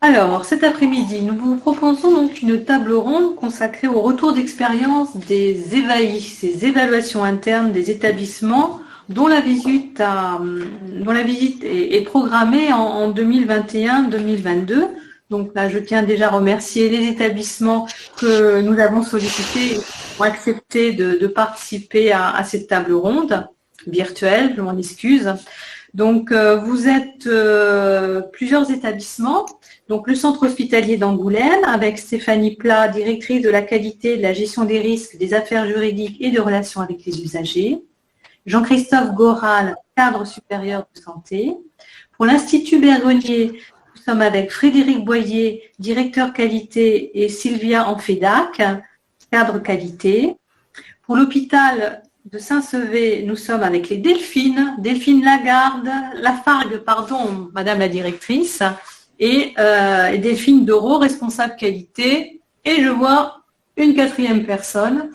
Alors, cet après-midi, nous vous proposons donc une table ronde consacrée au retour d'expérience des EVAI, ces évaluations internes des établissements dont la visite est programmée en 2021-2022. Donc là, je tiens déjà à remercier les établissements que nous avons sollicités et qui ont accepté de participer à cette table ronde virtuelle, je m'en excuse. Donc, vous êtes plusieurs établissements. Donc, le centre hospitalier d'Angoulême, avec Stéphanie Plat, directrice de la qualité, de la gestion des risques, des affaires juridiques et de relations avec les usagers. Jean-Christophe Goral, cadre supérieur de santé. Pour l'Institut Bergonié, nous sommes avec Frédéric Boyer, directeur qualité, et Sylvia Anfedac, cadre qualité. Pour l'hôpital de Saint-Sevé, nous sommes avec les Delphine Lafargue, pardon, madame la directrice, et Delphine Doro, responsable qualité. Et je vois une quatrième personne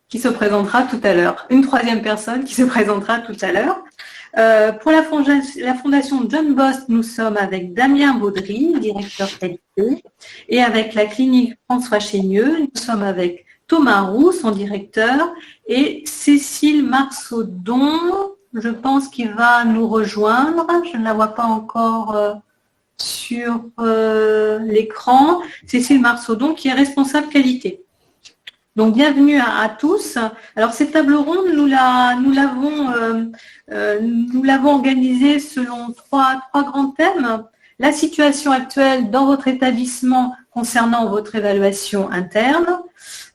qui se présentera tout à l'heure, une troisième personne qui se présentera tout à l'heure. Pour la fondation John Bost, nous sommes avec Damien Baudry, directeur qualité, et avec la clinique François Chénieux, nous sommes avec Thomas Roux, son directeur, et Cécile Marsaudon, je pense qu'il va nous rejoindre. Je ne la vois pas encore sur l'écran. Cécile Marsaudon, qui est responsable qualité. Donc, bienvenue à tous. Alors, cette table ronde, nous l'avons organisée selon trois grands thèmes. La situation actuelle dans votre établissement concernant votre évaluation interne.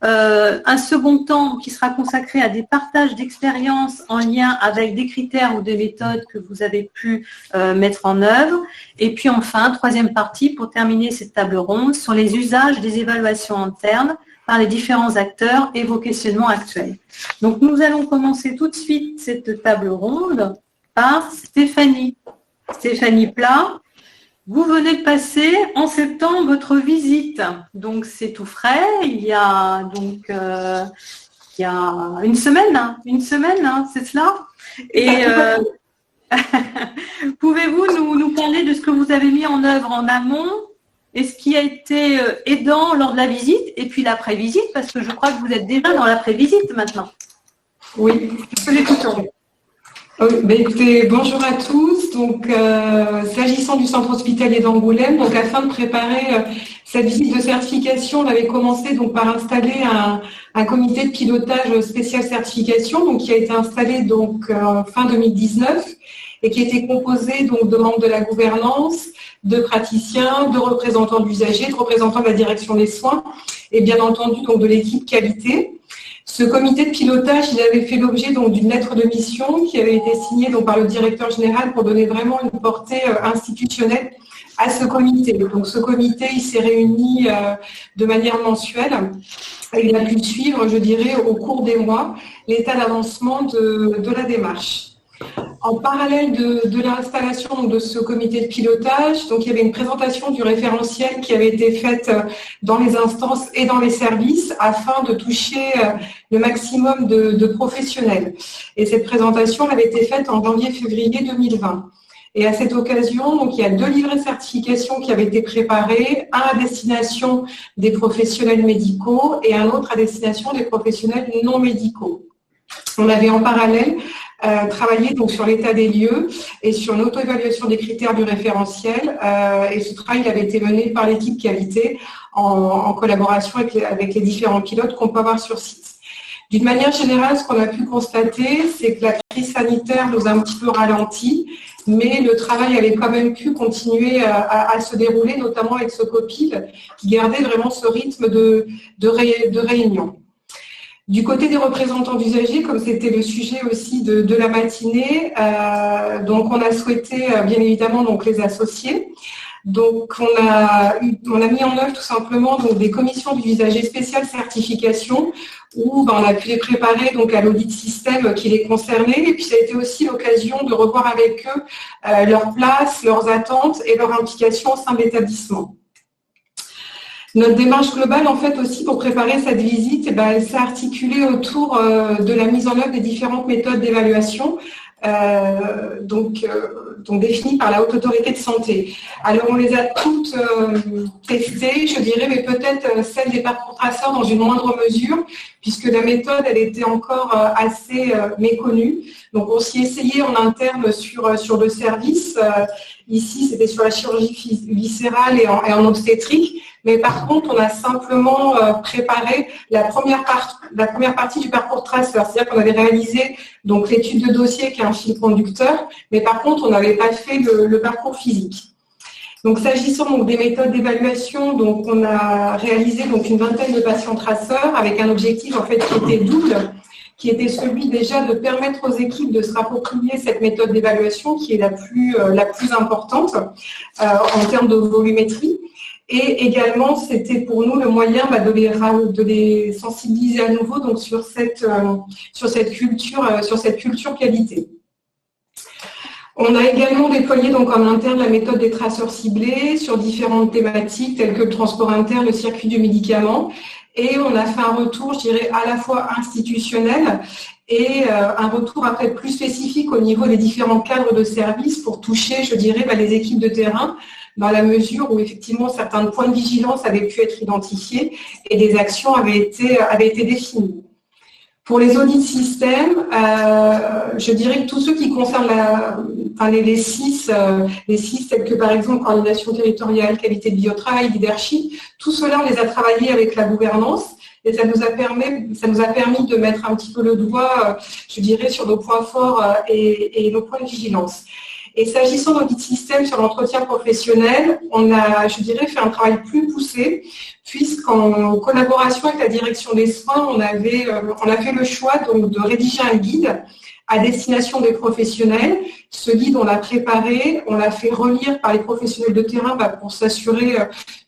Un second temps qui sera consacré à des partages d'expériences en lien avec des critères ou des méthodes que vous avez pu mettre en œuvre. Et puis enfin, troisième partie pour terminer cette table ronde sur les usages des évaluations internes par les différents acteurs et vos questionnements actuels. Donc nous allons commencer tout de suite cette table ronde par Stéphanie Plat. Vous venez de passer en septembre votre visite, donc c'est tout frais. Il y a une semaine, c'est cela. Et pouvez-vous nous parler de ce que vous avez mis en œuvre en amont et ce qui a été aidant lors de la visite et puis l'après-visite, parce que je crois que vous êtes déjà dans l'après-visite maintenant. Oui, écoutez, bonjour à tous. Donc, s'agissant du centre hospitalier d'Angoulême, donc afin de préparer cette visite de certification, on avait commencé donc par installer un comité de pilotage spécial certification, donc qui a été installé donc fin 2019 et qui était composé donc de membres de la gouvernance, de praticiens, de représentants d'usagers, de représentants de la direction des soins et bien entendu donc de l'équipe qualité. Ce comité de pilotage, il avait fait l'objet donc d'une lettre de mission qui avait été signée donc par le directeur général pour donner vraiment une portée institutionnelle à ce comité. Donc ce comité, il s'est réuni de manière mensuelle et il a pu suivre, je dirais, au cours des mois, l'état d'avancement de la démarche. En parallèle de l'installation de ce comité de pilotage, donc il y avait une présentation du référentiel qui avait été faite dans les instances et dans les services afin de toucher le maximum de professionnels. Et cette présentation avait été faite en janvier-février 2020. Et à cette occasion, donc, il y a 2 livrets de certification qui avaient été préparés, un à destination des professionnels médicaux et un autre à destination des professionnels non médicaux. On avait en parallèle travaillé donc sur l'état des lieux et sur une auto-évaluation des critères du référentiel. Et ce travail avait été mené par l'équipe qualité en collaboration avec les différents pilotes qu'on peut avoir sur site. D'une manière générale, ce qu'on a pu constater, c'est que la crise sanitaire nous a un petit peu ralenti, mais le travail avait quand même pu continuer à se dérouler, notamment avec ce COPIL qui gardait vraiment ce rythme de réunion. Du côté des représentants d'usagers, comme c'était le sujet aussi de la matinée, donc on a souhaité bien évidemment donc les associer. Donc on a mis en œuvre tout simplement donc des commissions d'usagers spéciales certification où on a pu les préparer donc à l'audit système qui les concernait et puis ça a été aussi l'occasion de revoir avec eux leur place, leurs attentes et leur implication au sein de l'établissement. Notre démarche globale, en fait, aussi pour préparer cette visite, elle s'est articulée autour de la mise en œuvre des différentes méthodes d'évaluation définies par la Haute Autorité de Santé. Alors, on les a toutes testées, je dirais, mais peut-être celle des parcours traceurs dans une moindre mesure, puisque la méthode, elle était encore assez méconnue. Donc, on s'y essayait en interne sur le service. Ici, c'était sur la chirurgie viscérale et en obstétrique. Mais par contre, on a simplement préparé la première partie du parcours traceur. C'est-à-dire qu'on avait réalisé donc l'étude de dossier qui est un fil conducteur, mais par contre, on n'avait pas fait le parcours physique. Donc, s'agissant donc des méthodes d'évaluation, donc on a réalisé donc une vingtaine de patients traceurs avec un objectif en fait qui était double, qui était celui déjà de permettre aux équipes de se rapproprier cette méthode d'évaluation qui est la plus importante en termes de volumétrie. Et également, c'était pour nous le moyen de les sensibiliser à nouveau donc sur cette culture qualité. On a également déployé donc en interne la méthode des traceurs ciblés sur différentes thématiques telles que le transport interne, le circuit du médicament. Et on a fait un retour, je dirais, à la fois institutionnel et un retour après plus spécifique au niveau des différents cadres de service pour toucher, je dirais, les équipes de terrain dans la mesure où effectivement certains points de vigilance avaient pu être identifiés et des actions avaient été définies. Pour les audits système, je dirais que tous ceux qui concernent les six tels que par exemple coordination territoriale, qualité de biotravail, leadership, tout cela on les a travaillés avec la gouvernance et ça nous a permis de mettre un petit peu le doigt, je dirais, sur nos points forts et nos points de vigilance. Et s'agissant d'audit système sur l'entretien professionnel, on a, je dirais, fait un travail plus poussé, puisqu'en collaboration avec la direction des soins, on a fait le choix donc de rédiger un guide à destination des professionnels. Ce guide, on l'a préparé, on l'a fait relire par les professionnels de terrain pour s'assurer,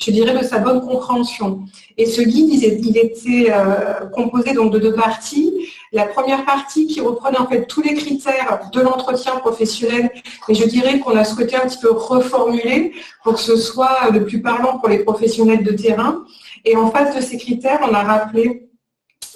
je dirais, de sa bonne compréhension. Et ce guide, il était composé donc de deux parties. La première partie qui reprenait en fait tous les critères de l'entretien professionnel, et je dirais qu'on a souhaité un petit peu reformuler pour que ce soit le plus parlant pour les professionnels de terrain. Et en face de ces critères, on a rappelé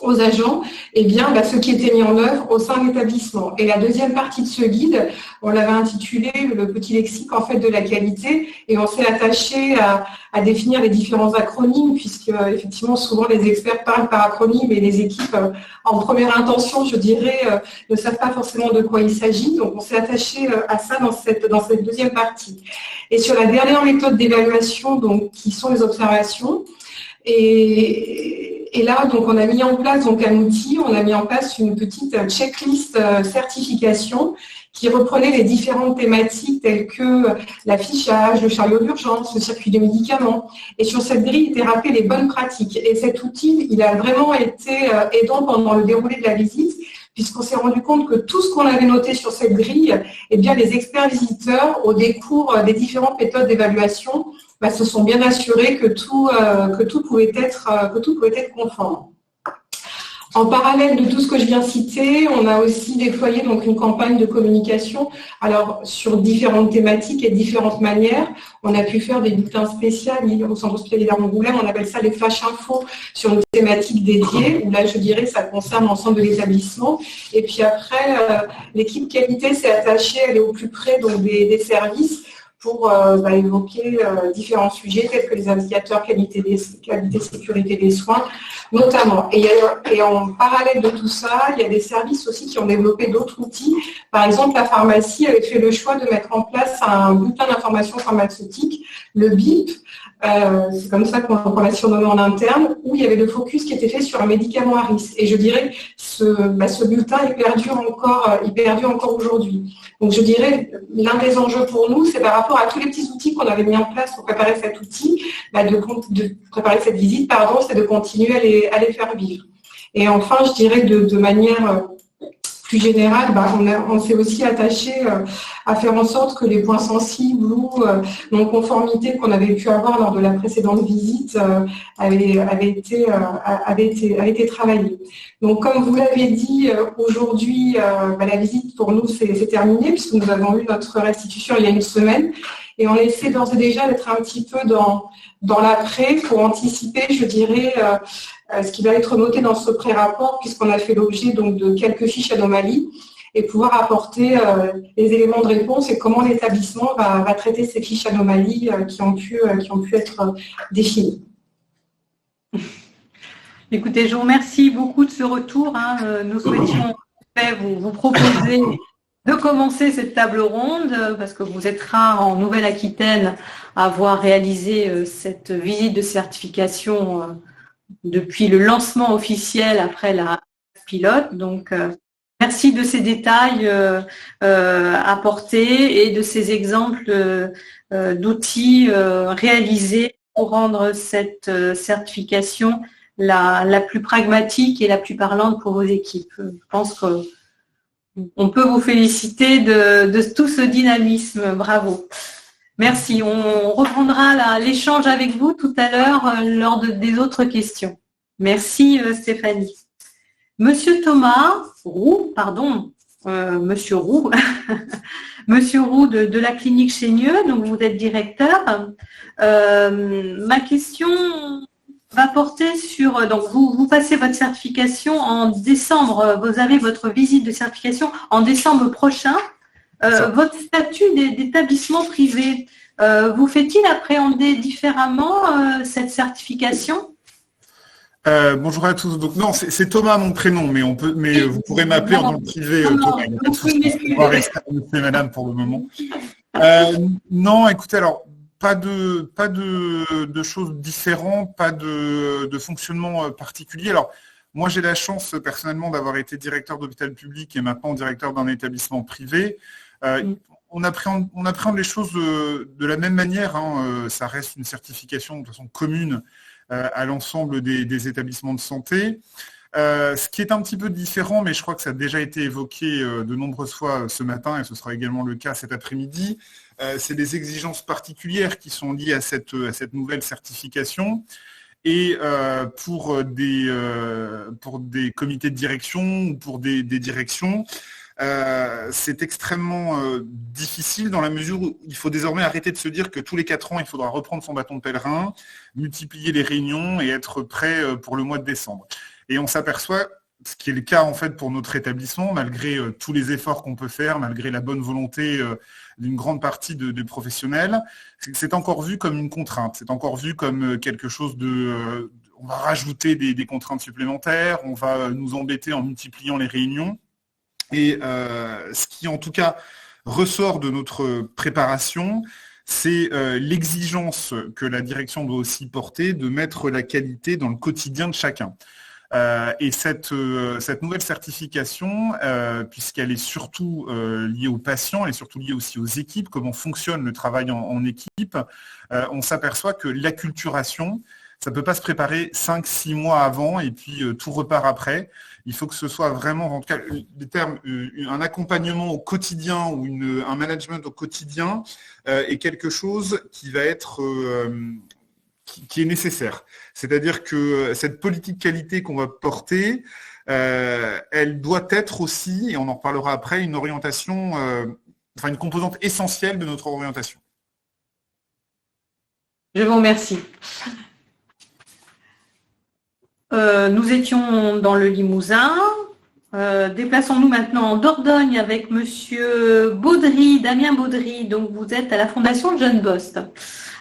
aux agents ce qui était mis en œuvre au sein de l'établissement. Et la deuxième partie de ce guide, on l'avait intitulé le petit lexique en fait de la qualité et on s'est attaché à définir les différents acronymes puisque effectivement souvent les experts parlent par acronyme et les équipes en première intention, je dirais, ne savent pas forcément de quoi il s'agit. Donc on s'est attaché à ça dans cette deuxième partie. Et sur la dernière méthode d'évaluation, donc qui sont les observations, et là, donc, on a mis en place donc, un outil, on a mis en place une petite checklist certification qui reprenait les différentes thématiques telles que l'affichage, le chariot d'urgence, le circuit de médicaments. Et sur cette grille étaient rappelées les bonnes pratiques. Et cet outil, il a vraiment été aidant pendant le déroulé de la visite, puisqu'on s'est rendu compte que tout ce qu'on avait noté sur cette grille, les experts visiteurs, au décours des différentes méthodes d'évaluation, se sont bien assurés que tout pouvait être conforme. En parallèle de tout ce que je viens de citer, on a aussi déployé donc une campagne de communication, alors sur différentes thématiques et différentes manières. On a pu faire des bulletins spéciaux au centre hospitalier d'Angoulême, on appelle ça les flash infos sur une thématique dédiée, où là je dirais ça concerne l'ensemble de l'établissement. Et puis après, l'équipe qualité s'est attachée à aller au plus près donc des services pour évoquer différents sujets tels que les indicateurs qualité sécurité des soins notamment. Et en parallèle de tout ça, il y a des services aussi qui ont développé d'autres outils. Par exemple, la pharmacie avait fait le choix de mettre en place un bulletin d'information pharmaceutique, le BIP, c'est comme ça qu'on l'a surnommé en interne, où il y avait le focus qui était fait sur un médicament à risque. Et je dirais ce bulletin, il perdure encore aujourd'hui. Donc je dirais, l'un des enjeux pour nous, c'est par rapport à tous les petits outils qu'on avait mis en place pour préparer cet outil, de préparer cette visite, c'est de continuer à les faire vivre. Et enfin, je dirais de manière plus générale, on s'est aussi attaché à faire en sorte que les points sensibles ou non-conformités qu'on avait pu avoir lors de la précédente visite avaient été travaillés. Donc, comme vous l'avez dit, aujourd'hui, la visite pour nous, c'est terminé puisque nous avons eu notre restitution il y a une semaine et on essaie d'ores et déjà d'être un petit peu dans l'après pour anticiper, je dirais, ce qui va être noté dans ce pré-rapport puisqu'on a fait l'objet donc de quelques fiches anomalies. et pouvoir apporter les éléments de réponse et comment l'établissement va traiter ces fiches anomalies qui ont pu être définies. Écoutez, je vous remercie beaucoup de ce retour. Nous souhaitions vous proposer de commencer cette table ronde parce que vous êtes rare en Nouvelle-Aquitaine à avoir réalisé cette visite de certification depuis le lancement officiel après la pilote. Donc, merci de ces détails apportés et de ces exemples d'outils réalisés pour rendre cette certification la plus pragmatique et la plus parlante pour vos équipes. Je pense qu'on peut vous féliciter de tout ce dynamisme. Bravo. Merci. On reprendra l'échange avec vous tout à l'heure lors des autres questions. Merci Stéphanie. Monsieur Thomas Roux, Monsieur Roux, Monsieur Roux de la clinique Chénieux, donc vous êtes directeur. Ma question va porter sur, donc vous passez votre certification en décembre, vous avez votre visite de certification en décembre prochain. Votre statut d'établissement privé, vous fait-il appréhender différemment cette certification ? Bonjour à tous. Donc non, c'est Thomas mon prénom, mais vous pourrez m'appeler en tant que privé. Thomas, on va rester à monsieur et madame pour le moment. Non, écoutez, alors pas de choses différentes, pas de fonctionnement particulier. Alors moi j'ai la chance personnellement d'avoir été directeur d'hôpital public et maintenant directeur d'un établissement privé. On appréhende les choses de la même manière. Ça reste une certification de façon commune à l'ensemble des établissements de santé. Ce qui est un petit peu différent, mais je crois que ça a déjà été évoqué de nombreuses fois ce matin, et ce sera également le cas cet après-midi, c'est des exigences particulières qui sont liées à cette nouvelle certification. Et pour des comités de direction ou pour des directions, c'est extrêmement difficile dans la mesure où il faut désormais arrêter de se dire que tous les 4 ans, il faudra reprendre son bâton de pèlerin, multiplier les réunions et être prêt pour le mois de décembre. Et on s'aperçoit, ce qui est le cas en fait pour notre établissement, malgré tous les efforts qu'on peut faire, malgré la bonne volonté d'une grande partie de professionnels, c'est encore vu comme une contrainte, c'est encore vu comme quelque chose on va rajouter des contraintes supplémentaires, on va nous embêter en multipliant les réunions. Et ce qui en tout cas ressort de notre préparation, c'est l'exigence que la direction doit aussi porter de mettre la qualité dans le quotidien de chacun. Et cette nouvelle certification, puisqu'elle est surtout liée aux patients, elle est surtout liée aussi aux équipes, comment fonctionne le travail en équipe, on s'aperçoit que l'acculturation, ça ne peut pas se préparer 5-6 mois avant et puis tout repart après. Il faut que ce soit vraiment, en tout cas, des termes, un accompagnement au quotidien ou un management au quotidien est quelque chose qui va être qui est nécessaire. C'est-à-dire que cette politique qualité qu'on va porter, elle doit être aussi, et on en reparlera après, une orientation, une composante essentielle de notre orientation. Je vous remercie. Nous étions dans le Limousin. Déplaçons-nous maintenant en Dordogne avec Monsieur Baudry, Damien Baudry. Donc vous êtes à la Fondation John Bost.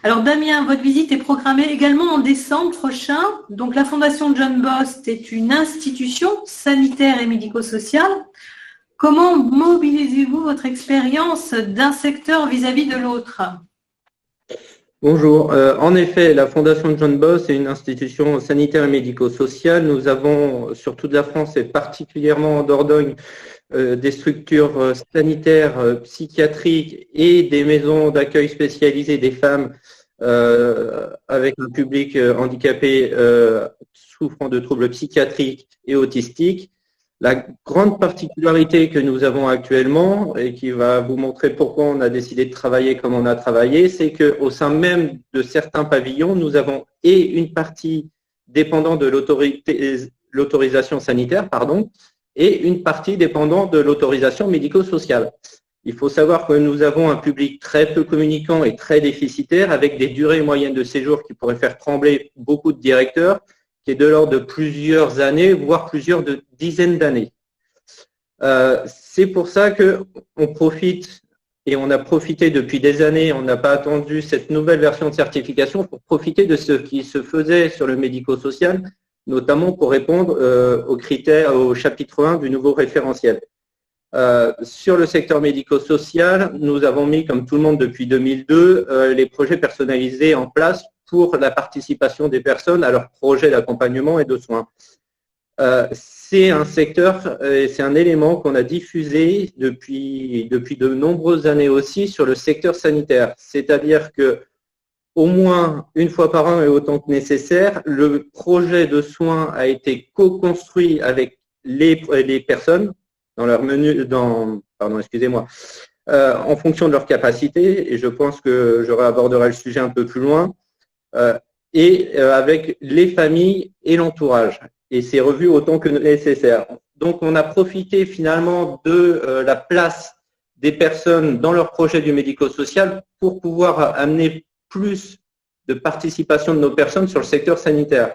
Alors Damien, votre visite est programmée également en décembre prochain. Donc la Fondation John Bost est une institution sanitaire et médico-sociale. Comment mobilisez-vous votre expérience d'un secteur vis-à-vis de l'autre ? Bonjour. En effet, la Fondation John Bost est une institution sanitaire et médico-sociale. Nous avons sur toute la France et particulièrement en Dordogne des structures sanitaires, psychiatriques et des maisons d'accueil spécialisées des femmes avec un public handicapé souffrant de troubles psychiatriques et autistiques. La grande particularité que nous avons actuellement, et qui va vous montrer pourquoi on a décidé de travailler comme on a travaillé, c'est qu'au sein même de certains pavillons, nous avons une partie dépendant de l'autorisation sanitaire, et une partie dépendant de l'autorisation médico-sociale. Il faut savoir que nous avons un public très peu communicant et très déficitaire, avec des durées moyennes de séjour qui pourraient faire trembler beaucoup de directeurs, qui est de l'ordre de plusieurs années, voire plusieurs dizaines d'années. C'est pour ça qu'on profite, et on a profité depuis des années, on n'a pas attendu cette nouvelle version de certification pour profiter de ce qui se faisait sur le médico-social, notamment pour répondre aux critères, au chapitre 1 du nouveau référentiel. Sur le secteur médico-social, nous avons mis, comme tout le monde depuis 2002, les projets personnalisés en place pour la participation des personnes à leurs projets d'accompagnement et de soins. C'est un secteur, c'est un élément qu'on a diffusé depuis de nombreuses années aussi sur le secteur sanitaire. C'est-à-dire que au moins une fois par an et autant que nécessaire, le projet de soins a été co-construit avec les personnes dans leur menu, en fonction de leur capacité, et je pense que je aborderai le sujet un peu plus loin, avec les familles et l'entourage. Et c'est revu autant que nécessaire. Donc, on a profité finalement de la place des personnes dans leur projet du médico-social pour pouvoir amener plus de participation de nos personnes sur le secteur sanitaire.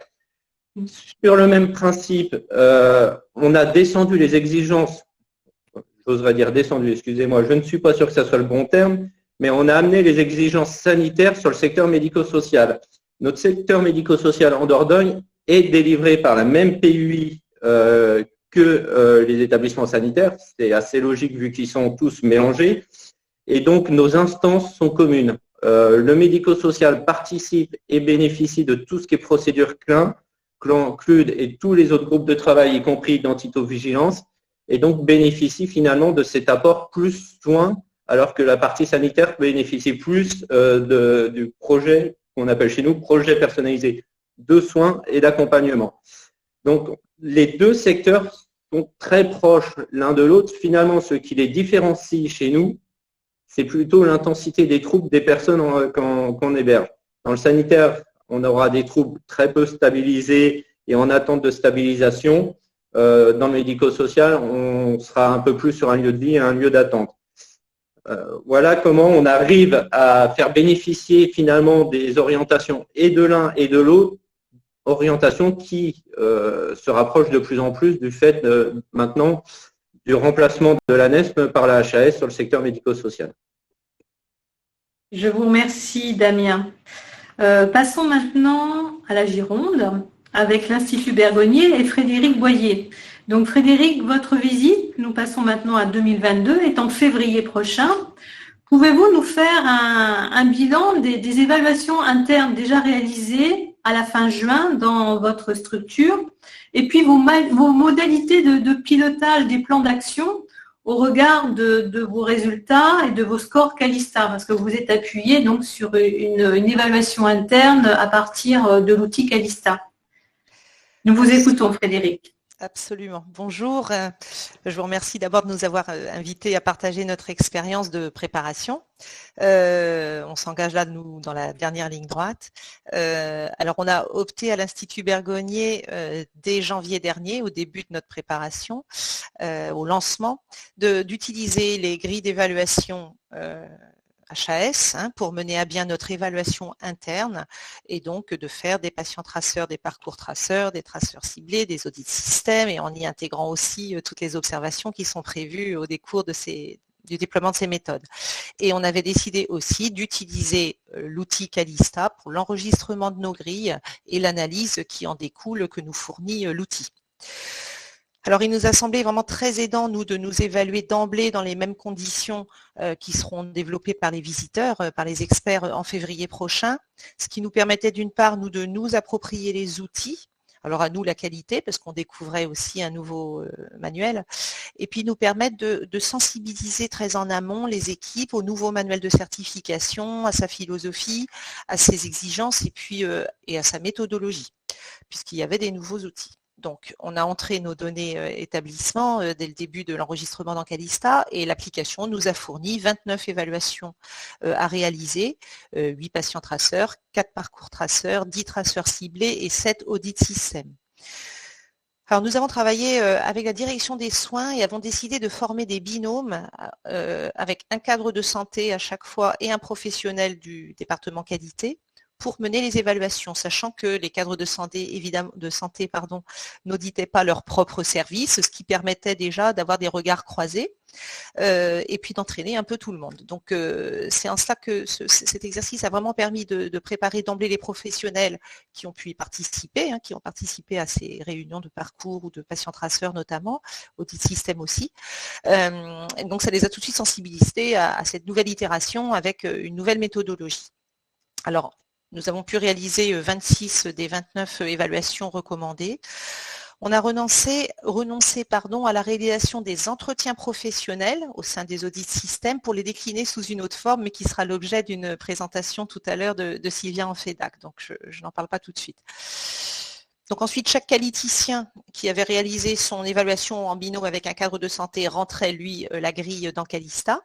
Sur le même principe, on a descendu les exigences, j'oserais dire descendu, excusez-moi, je ne suis pas sûr que ça soit le bon terme, mais on a amené les exigences sanitaires sur le secteur médico-social. Notre secteur médico-social en Dordogne est délivré par la même PUI que les établissements sanitaires. C'est assez logique vu qu'ils sont tous mélangés. Et donc, nos instances sont communes. Le médico-social participe et bénéficie de tout ce qui est procédure CLIN, CLUD et tous les autres groupes de travail, y compris identito-vigilance, et donc bénéficie finalement de cet apport plus soin, alors que la partie sanitaire bénéficie plus du projet qu'on appelle chez nous projet personnalisé de soins et d'accompagnement. Donc, les deux secteurs sont très proches l'un de l'autre. Finalement, ce qui les différencie chez nous, c'est plutôt l'intensité des troubles des personnes qu'on héberge. Dans le sanitaire, on aura des troubles très peu stabilisés et en attente de stabilisation. Dans le médico-social, on sera un peu plus sur un lieu de vie et un lieu d'attente. Voilà comment on arrive à faire bénéficier finalement des orientations et de l'un et de l'autre, orientations qui se rapprochent de plus en plus du fait maintenant du remplacement de l'ANESM par la HAS sur le secteur médico-social. Je vous remercie, Damien. Passons maintenant à la Gironde avec l'Institut Bergonié et Frédéric Boyer. Donc Frédéric, votre visite, nous passons maintenant à 2022, est en février prochain. Pouvez-vous nous faire un bilan des évaluations internes déjà réalisées à la fin juin dans votre structure et puis vos modalités de pilotage des plans d'action au regard de vos résultats et de vos scores Calista, parce que vous êtes appuyé donc sur une évaluation interne à partir de l'outil Calista. Nous vous écoutons, Frédéric. Absolument. Bonjour. Je vous remercie d'abord de nous avoir invités à partager notre expérience de préparation. On s'engage là, nous, dans la dernière ligne droite. Alors, on a opté à l'Institut Bergonié dès janvier dernier, au début de notre préparation, au lancement, d'utiliser les grilles d'évaluation HAS pour mener à bien notre évaluation interne et donc de faire des patients traceurs, des parcours traceurs, des traceurs ciblés, des audits système et en y intégrant aussi toutes les observations qui sont prévues au décours de du déploiement de ces méthodes. Et on avait décidé aussi d'utiliser l'outil Calista pour l'enregistrement de nos grilles et l'analyse qui en découle que nous fournit l'outil. Alors, il nous a semblé vraiment très aidant, nous, de nous évaluer d'emblée dans les mêmes conditions qui seront développées par les visiteurs, par les experts en février prochain, ce qui nous permettait d'une part, nous, de nous approprier les outils, alors à nous la qualité, parce qu'on découvrait aussi un nouveau manuel, et puis nous permettre de sensibiliser très en amont les équipes au nouveau manuel de certification, à sa philosophie, à ses exigences et puis et à sa méthodologie, puisqu'il y avait des nouveaux outils. Donc, on a entré nos données établissements dès le début de l'enregistrement dans Calista et l'application nous a fourni 29 évaluations à réaliser, 8 patients traceurs, 4 parcours traceurs, 10 traceurs ciblés et 7 audits système. Alors, nous avons travaillé avec la direction des soins et avons décidé de former des binômes avec un cadre de santé à chaque fois et un professionnel du département qualité pour mener les évaluations, sachant que les cadres de santé, évidemment, n'auditaient pas leur propre service, ce qui permettait déjà d'avoir des regards croisés. Et puis d'entraîner un peu tout le monde. Donc c'est en cela que cet exercice a vraiment permis de préparer d'emblée les professionnels qui ont pu y participer, qui ont participé à ces réunions de parcours ou de patients traceurs notamment, audit système aussi. Donc ça les a tout de suite sensibilisés à cette nouvelle itération avec une nouvelle méthodologie. Alors, nous avons pu réaliser 26 des 29 évaluations recommandées. On a renoncé à la réalisation des entretiens professionnels au sein des audits système pour les décliner sous une autre forme, mais qui sera l'objet d'une présentation tout à l'heure de Sylvia en FEDAC. Donc, je n'en parle pas tout de suite. Donc ensuite, chaque qualiticien qui avait réalisé son évaluation en binôme avec un cadre de santé rentrait, lui, la grille dans Calista.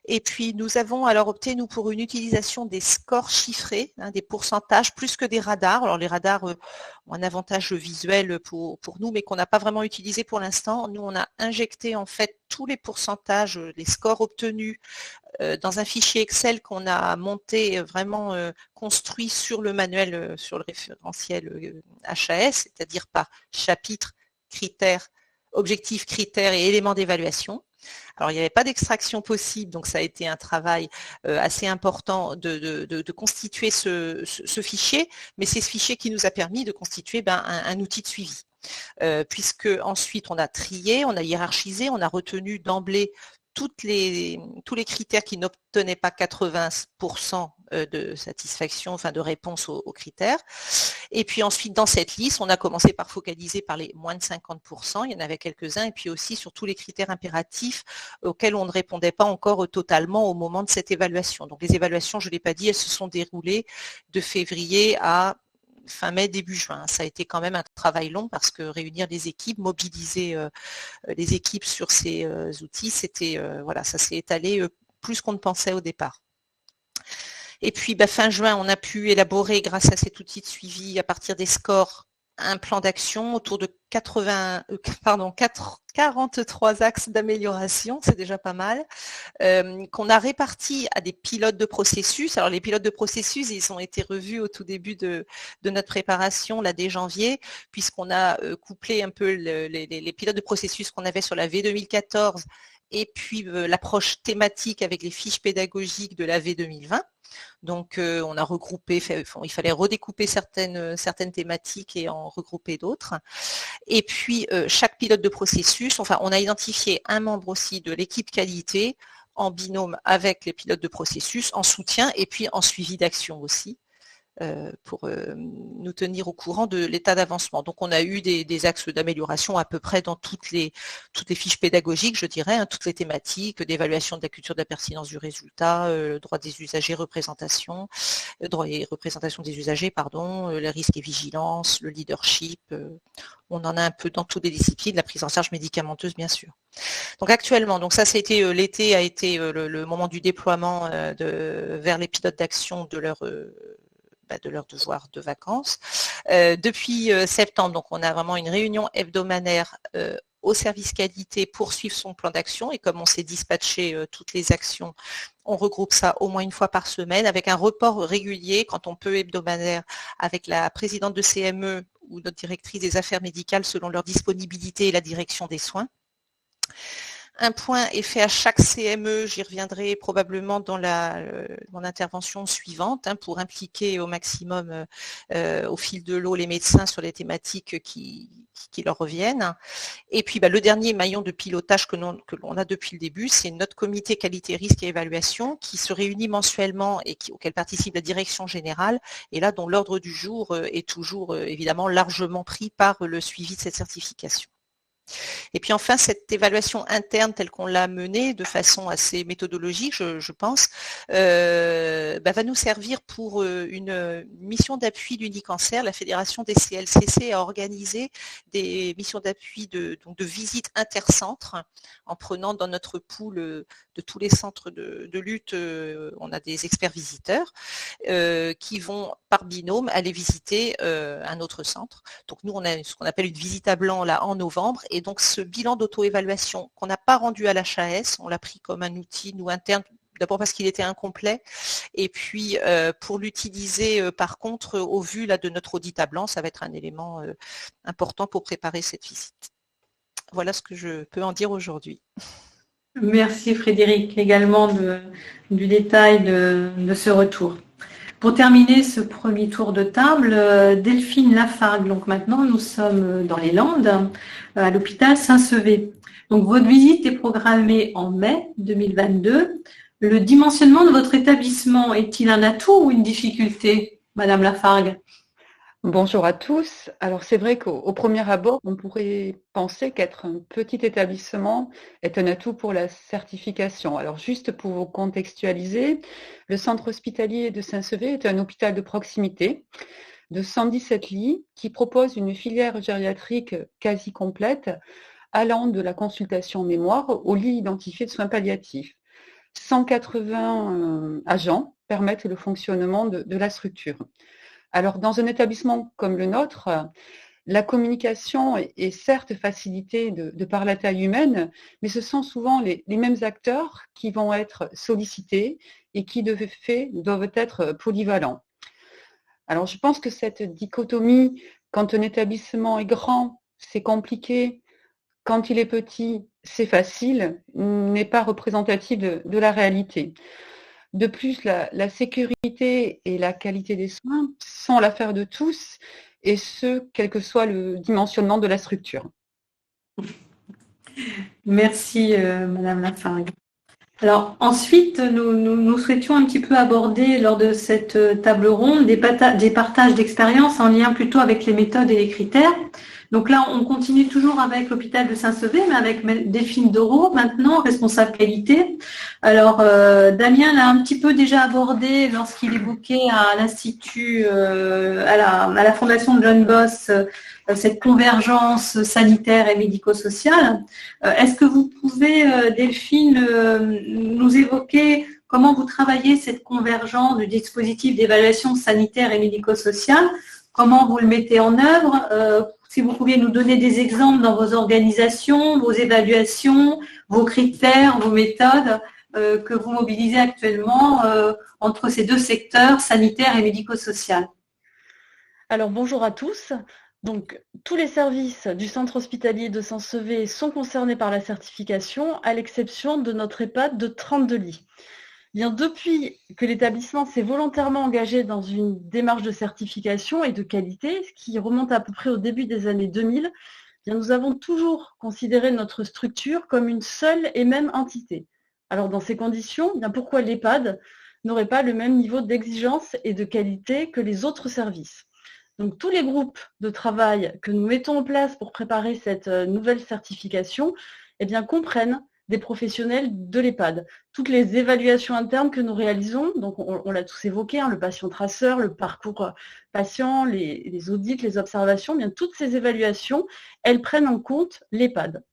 Et puis, nous avons alors opté, nous, pour une utilisation des scores chiffrés, des pourcentages, plus que des radars. Alors, les radars ont un avantage visuel pour nous, mais qu'on n'a pas vraiment utilisé pour l'instant. Nous, on a injecté, en fait, tous les pourcentages, les scores obtenus dans un fichier Excel qu'on a monté, vraiment construit sur le manuel, sur le référentiel HAS, c'est-à-dire par chapitre, critères, objectifs, critères et éléments d'évaluation. Alors, il n'y avait pas d'extraction possible, donc ça a été un travail assez important de constituer ce fichier, mais c'est ce fichier qui nous a permis de constituer un outil de suivi. Puisque ensuite on a trié, on a hiérarchisé, on a retenu d'emblée tous les critères qui n'obtenaient pas 80% de satisfaction, enfin de réponse aux critères. Et puis ensuite, dans cette liste, on a commencé par focaliser par les moins de 50%, il y en avait quelques-uns, et puis aussi sur tous les critères impératifs auxquels on ne répondait pas encore totalement au moment de cette évaluation. Donc les évaluations, je ne l'ai pas dit, elles se sont déroulées de février à fin mai, début juin. Ça a été quand même un travail long parce que réunir des équipes, mobiliser les équipes sur ces outils, c'était ça s'est étalé plus qu'on ne pensait au départ. Et puis fin juin, on a pu élaborer grâce à cet outil de suivi à partir des scores un plan d'action autour de 43 axes d'amélioration, c'est déjà pas mal, qu'on a répartis à des pilotes de processus. Alors les pilotes de processus, ils ont été revus au tout début de notre préparation, là dès janvier, puisqu'on a couplé un peu les pilotes de processus qu'on avait sur la V 2014 et puis l'approche thématique avec les fiches pédagogiques de la V 2020. Donc on a regroupé, il fallait redécouper certaines thématiques et en regrouper d'autres. Et puis chaque pilote de processus, on a identifié un membre aussi de l'équipe qualité en binôme avec les pilotes de processus, en soutien et puis en suivi d'action aussi. Pour nous tenir au courant de l'état d'avancement. Donc on a eu des axes d'amélioration à peu près dans toutes les fiches pédagogiques, je dirais, toutes les thématiques d'évaluation de la culture de la pertinence du résultat, le droit des usagers, représentation, droit et représentation des usagers, les risques et vigilances, le leadership, on en a un peu dans toutes les disciplines, la prise en charge médicamenteuse bien sûr. Donc actuellement, l'été a été le moment du déploiement vers les pilotes d'action de leur devoir de vacances. Depuis septembre, donc on a vraiment une réunion hebdomadaire au service qualité pour suivre son plan d'action et comme on s'est dispatché toutes les actions, on regroupe ça au moins une fois par semaine avec un report régulier quand on peut hebdomadaire avec la présidente de CME ou notre directrice des affaires médicales selon leur disponibilité et la direction des soins. Un point est fait à chaque CME, j'y reviendrai probablement dans mon intervention suivante, pour impliquer au maximum au fil de l'eau les médecins sur les thématiques qui leur reviennent. Et puis le dernier maillon de pilotage que l'on a depuis le début, c'est notre comité qualité, risque et évaluation qui se réunit mensuellement et auquel participe la direction générale et là dont l'ordre du jour est toujours évidemment largement pris par le suivi de cette certification. Et puis enfin, cette évaluation interne telle qu'on l'a menée de façon assez méthodologique, je pense, va nous servir pour une mission d'appui d'Unicancer. La Fédération des CLCC a organisé des missions d'appui de visite intercentres en prenant dans notre pool de tous les centres de lutte, on a des experts visiteurs qui vont par binôme aller visiter un autre centre. Donc nous, on a ce qu'on appelle une visite à blanc là en novembre. Et donc, ce bilan d'auto-évaluation qu'on n'a pas rendu à l'HAS, on l'a pris comme un outil, nous, interne, d'abord parce qu'il était incomplet, et puis pour l'utiliser par contre au vu là de notre audit à blanc, ça va être un élément important pour préparer cette visite. Voilà ce que je peux en dire aujourd'hui. Merci Frédéric également du détail de ce retour. Pour terminer ce premier tour de table, Delphine Lafargue. Donc maintenant, nous sommes dans les Landes, à l'hôpital Saint-Sevé. Donc votre visite est programmée en mai 2022. Le dimensionnement de votre établissement est-il un atout ou une difficulté, Madame Lafargue? Bonjour à tous. Alors c'est vrai qu'au premier abord, on pourrait penser qu'être un petit établissement est un atout pour la certification. Alors juste pour vous contextualiser, le centre hospitalier de Saint-Sevé est un hôpital de proximité de 117 lits qui propose une filière gériatrique quasi complète allant de la consultation mémoire au lit identifié de soins palliatifs. 180 agents permettent le fonctionnement de la structure. Alors, dans un établissement comme le nôtre, la communication est certes facilitée de par la taille humaine, mais ce sont souvent les mêmes acteurs qui vont être sollicités et qui, de fait, doivent être polyvalents. Alors, je pense que cette dichotomie, quand un établissement est grand, c'est compliqué, quand il est petit, c'est facile, n'est pas représentative de la réalité. De plus, la sécurité et la qualité des soins sont l'affaire de tous, et ce, quel que soit le dimensionnement de la structure. Merci, Madame Lafargue. Alors ensuite, nous souhaitions un petit peu aborder lors de cette table ronde des partages d'expériences en lien plutôt avec les méthodes et les critères. Donc là, on continue toujours avec l'hôpital de Saint-Sevé, mais avec Delphine Doreau, maintenant, responsable qualité. Alors, Damien l'a un petit peu déjà abordé lorsqu'il évoquait à l'Institut, à la Fondation de John Boss, cette convergence sanitaire et médico-sociale. Est-ce que vous pouvez, Delphine, nous évoquer comment vous travaillez cette convergence du dispositif d'évaluation sanitaire et médico-sociale? Comment vous le mettez en œuvre? Si vous pouviez nous donner des exemples dans vos organisations, vos évaluations, vos critères, vos méthodes que vous mobilisez actuellement entre ces deux secteurs, sanitaire et médico-social. Alors bonjour à tous. Donc tous les services du centre hospitalier de Saint-Sevé sont concernés par la certification, à l'exception de notre EHPAD de 32 lits. Bien, depuis que l'établissement s'est volontairement engagé dans une démarche de certification et de qualité, ce qui remonte à peu près au début des années 2000, bien, nous avons toujours considéré notre structure comme une seule et même entité. Alors dans ces conditions, bien, pourquoi l'EHPAD n'aurait pas le même niveau d'exigence et de qualité que les autres services? Donc tous les groupes de travail que nous mettons en place pour préparer cette nouvelle certification, eh bien, comprennent des professionnels de l'EHPAD. Toutes les évaluations internes que nous réalisons, donc on l'a tous évoqué, le patient traceur, le parcours patient, les audits, les observations, bien toutes ces évaluations, elles prennent en compte l'EHPAD.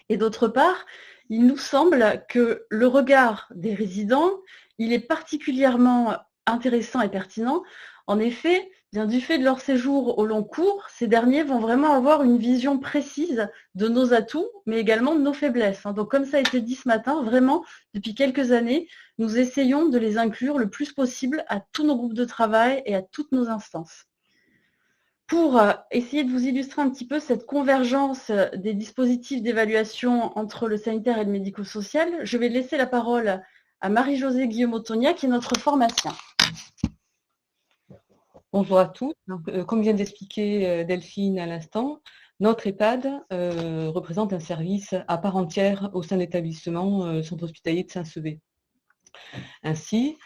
Et d'autre part, il nous semble que le regard des résidents, il est particulièrement intéressant et pertinent. En effet, bien, du fait de leur séjour au long cours, ces derniers vont vraiment avoir une vision précise de nos atouts, mais également de nos faiblesses. Donc, comme ça a été dit ce matin, vraiment, depuis quelques années, nous essayons de les inclure le plus possible à tous nos groupes de travail et à toutes nos instances. Pour essayer de vous illustrer un petit peu cette convergence des dispositifs d'évaluation entre le sanitaire et le médico-social, je vais laisser la parole à Marie-Josée Guillaume-Autonia, qui est notre pharmacien. Bonjour à tous. Donc, comme vient d'expliquer Delphine à l'instant, notre EHPAD représente un service à part entière au sein de l'établissement centre hospitalier de Saint-Sevé. Ainsi,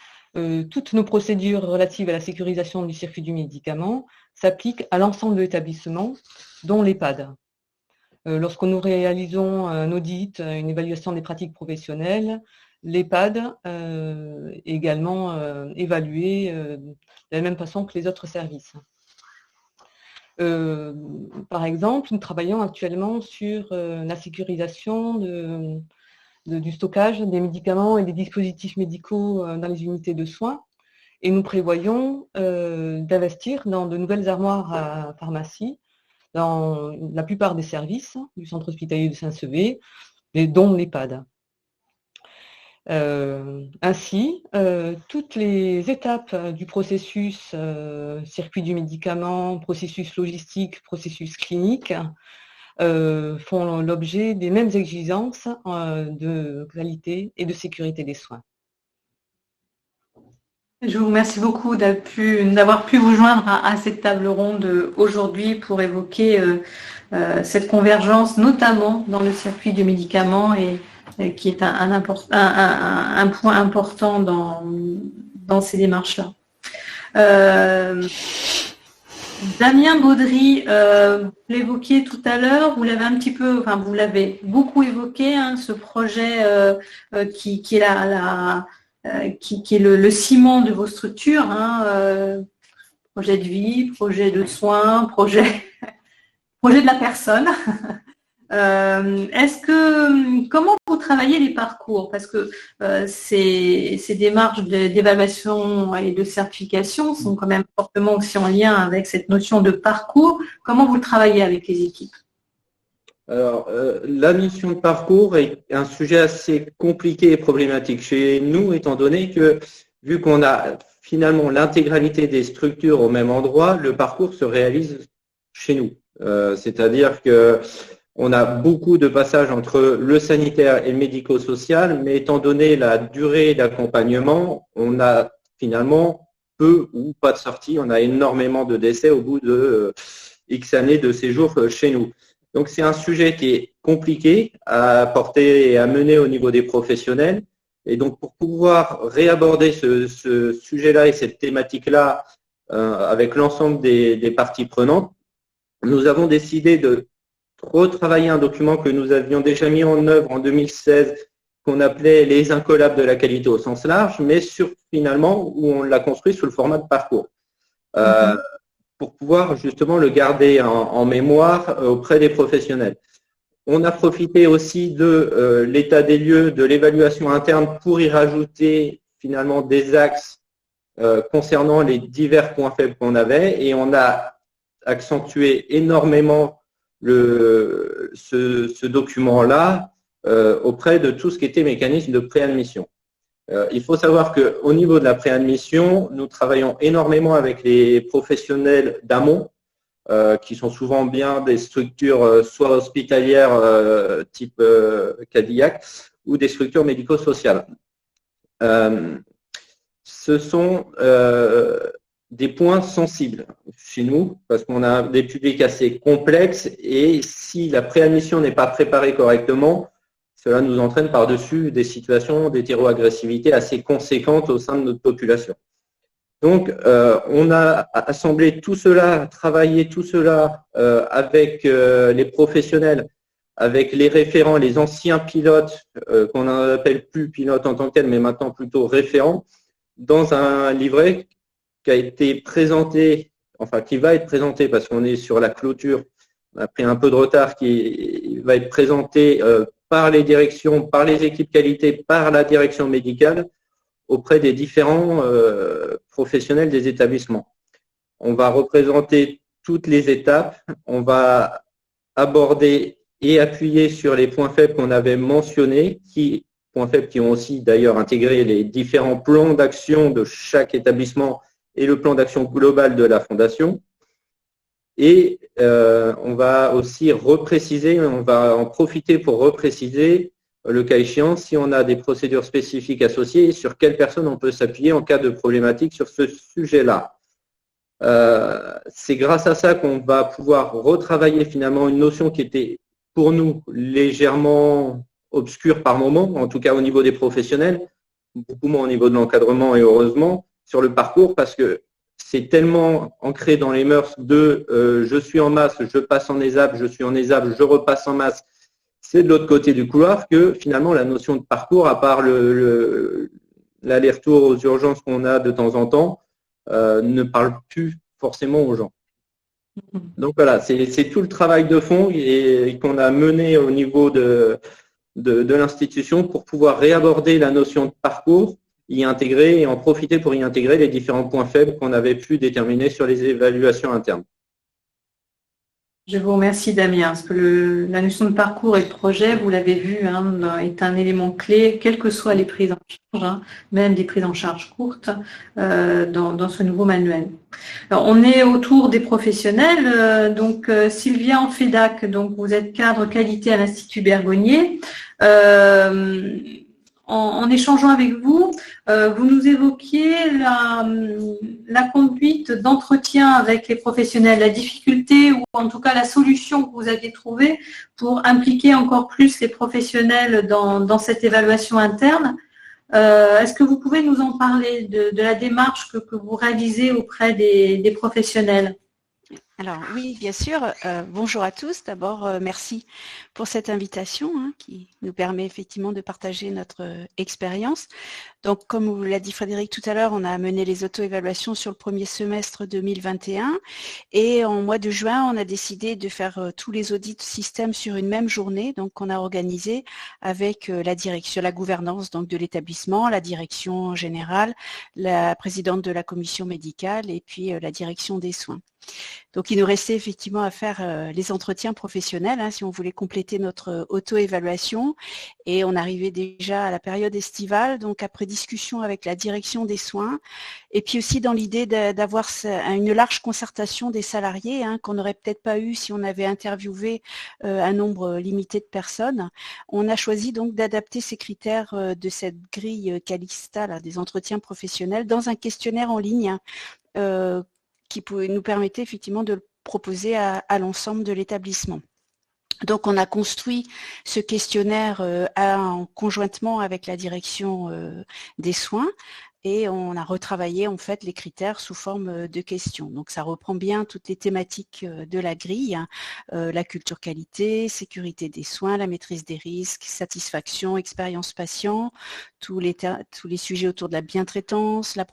toutes nos procédures relatives à la sécurisation du circuit du médicament s'appliquent à l'ensemble de l'établissement, dont l'EHPAD. Lorsque nous réalisons un audit, une évaluation des pratiques professionnelles, l'EHPAD est également évalué de la même façon que les autres services. Par exemple, nous travaillons actuellement sur la sécurisation du stockage des médicaments et des dispositifs médicaux dans les unités de soins et nous prévoyons d'investir dans de nouvelles armoires à pharmacie dans la plupart des services du centre hospitalier de Saint-Sevé, dont l'EHPAD. Ainsi, toutes les étapes du processus, circuit du médicament, processus logistique, processus clinique, font l'objet des mêmes exigences de qualité et de sécurité des soins. Je vous remercie beaucoup d'avoir pu vous joindre à cette table ronde aujourd'hui pour évoquer cette convergence, notamment dans le circuit du médicament, et qui est un point important dans ces démarches-là. Damien Baudry, vous l'évoquiez tout à l'heure, vous l'avez vous l'avez beaucoup évoqué, hein, ce projet qui est le ciment de vos structures, hein, projet de vie, projet de soins, projet de la personne. Comment vous travaillez les parcours? Parce que ces démarches d'évaluation et de certification sont quand même fortement aussi en lien avec cette notion de parcours. Comment vous le travaillez avec les équipes? Alors, la mission de parcours est un sujet assez compliqué et problématique chez nous, étant donné que, vu qu'on a finalement l'intégralité des structures au même endroit, le parcours se réalise chez nous. C'est-à-dire que on a beaucoup de passages entre le sanitaire et le médico-social, mais étant donné la durée d'accompagnement, on a finalement peu ou pas de sortie. On a énormément de décès au bout de X années de séjour chez nous. Donc, c'est un sujet qui est compliqué à porter et à mener au niveau des professionnels. Et donc, pour pouvoir réaborder ce sujet-là et cette thématique-là avec l'ensemble des parties prenantes, nous avons décidé de retravailler un document que nous avions déjà mis en œuvre en 2016, qu'on appelait les incollables de la qualité au sens large, mais finalement, où on l'a construit sous le format de parcours. Pour pouvoir justement le garder en mémoire auprès des professionnels. On a profité aussi de l'état des lieux, de l'évaluation interne pour y rajouter finalement des axes concernant les divers points faibles qu'on avait, et on a accentué énormément ce document-là auprès de tout ce qui était mécanisme de préadmission. Il faut savoir qu'au niveau de la préadmission, nous travaillons énormément avec les professionnels d'amont, qui sont souvent bien des structures soit hospitalières type Cadillac ou des structures médico-sociales. Ce sont des points sensibles chez nous parce qu'on a des publics assez complexes, et si la préadmission n'est pas préparée correctement, cela nous entraîne par-dessus des situations d'hétéroagressivité assez conséquentes au sein de notre population. Donc, on a assemblé tout cela, travaillé tout cela avec les professionnels, avec les référents, les anciens pilotes, qu'on n'appelle plus pilotes en tant que tel, mais maintenant plutôt référents, dans un livret qui a été présenté, enfin qui va être présenté parce qu'on est sur la clôture, on a pris un peu de retard, qui va être présenté par les directions, par les équipes qualité, par la direction médicale, auprès des différents professionnels des établissements. On va représenter toutes les étapes, on va aborder et appuyer sur les points faibles qu'on avait mentionnés, points faibles qui ont aussi d'ailleurs intégré les différents plans d'action de chaque établissement et le plan d'action global de la Fondation. Et on va aussi repréciser, on va en profiter pour repréciser, le cas échéant, si on a des procédures spécifiques associées et sur quelles personnes on peut s'appuyer en cas de problématique sur ce sujet-là. C'est grâce à ça qu'on va pouvoir retravailler finalement une notion qui était pour nous légèrement obscure par moment, en tout cas au niveau des professionnels, beaucoup moins au niveau de l'encadrement et heureusement, sur le parcours, parce que c'est tellement ancré dans les mœurs de je suis en masse, je passe en ESAP, je suis en ESAP, je repasse en masse, c'est de l'autre côté du couloir que finalement la notion de parcours, à part l'aller-retour aux urgences qu'on a de temps en temps, ne parle plus forcément aux gens. Donc voilà, c'est tout le travail de fond et qu'on a mené au niveau de l'institution pour pouvoir réaborder la notion de parcours, y intégrer et en profiter pour y intégrer les différents points faibles qu'on avait pu déterminer sur les évaluations internes. Je vous remercie Damien, parce que la notion de parcours et de projet, vous l'avez vu, est un élément clé, quelles que soient les prises en charge, même des prises en charge courtes, dans ce nouveau manuel. Alors, on est autour des professionnels, Sylvia Enfedac, donc vous êtes cadre qualité à l'Institut Bergonié. En échangeant avec vous, vous nous évoquiez la conduite d'entretien avec les professionnels, la difficulté ou en tout cas la solution que vous aviez trouvée pour impliquer encore plus les professionnels dans cette évaluation interne. Est-ce que vous pouvez nous en parler de la démarche que vous réalisez auprès des professionnels ? Alors oui, bien sûr. Bonjour à tous. D'abord, merci pour cette invitation qui nous permet effectivement de partager notre expérience. Donc, comme vous l'a dit Frédéric tout à l'heure, on a mené les auto-évaluations sur le premier semestre 2021 et en mois de juin, on a décidé de faire tous les audits système sur une même journée. Donc, on a organisé avec la direction, la gouvernance donc de l'établissement, la direction générale, la présidente de la commission médicale et puis la direction des soins. Donc, il nous restait effectivement à faire les entretiens professionnels si on voulait compléter notre auto-évaluation. Et on arrivait déjà à la période estivale, donc après discussion avec la direction des soins, et puis aussi dans l'idée d'avoir une large concertation des salariés qu'on n'aurait peut-être pas eu si on avait interviewé un nombre limité de personnes. On a choisi donc d'adapter ces critères de cette grille Calista, là, des entretiens professionnels, dans un questionnaire en ligne qui nous permettait effectivement de le proposer à l'ensemble de l'établissement. Donc, on a construit ce questionnaire conjointement avec la direction des soins et on a retravaillé en fait les critères sous forme de questions. Donc, ça reprend bien toutes les thématiques de la grille, la culture qualité, sécurité des soins, la maîtrise des risques, satisfaction, expérience patient, tous les sujets autour de la bientraitance, la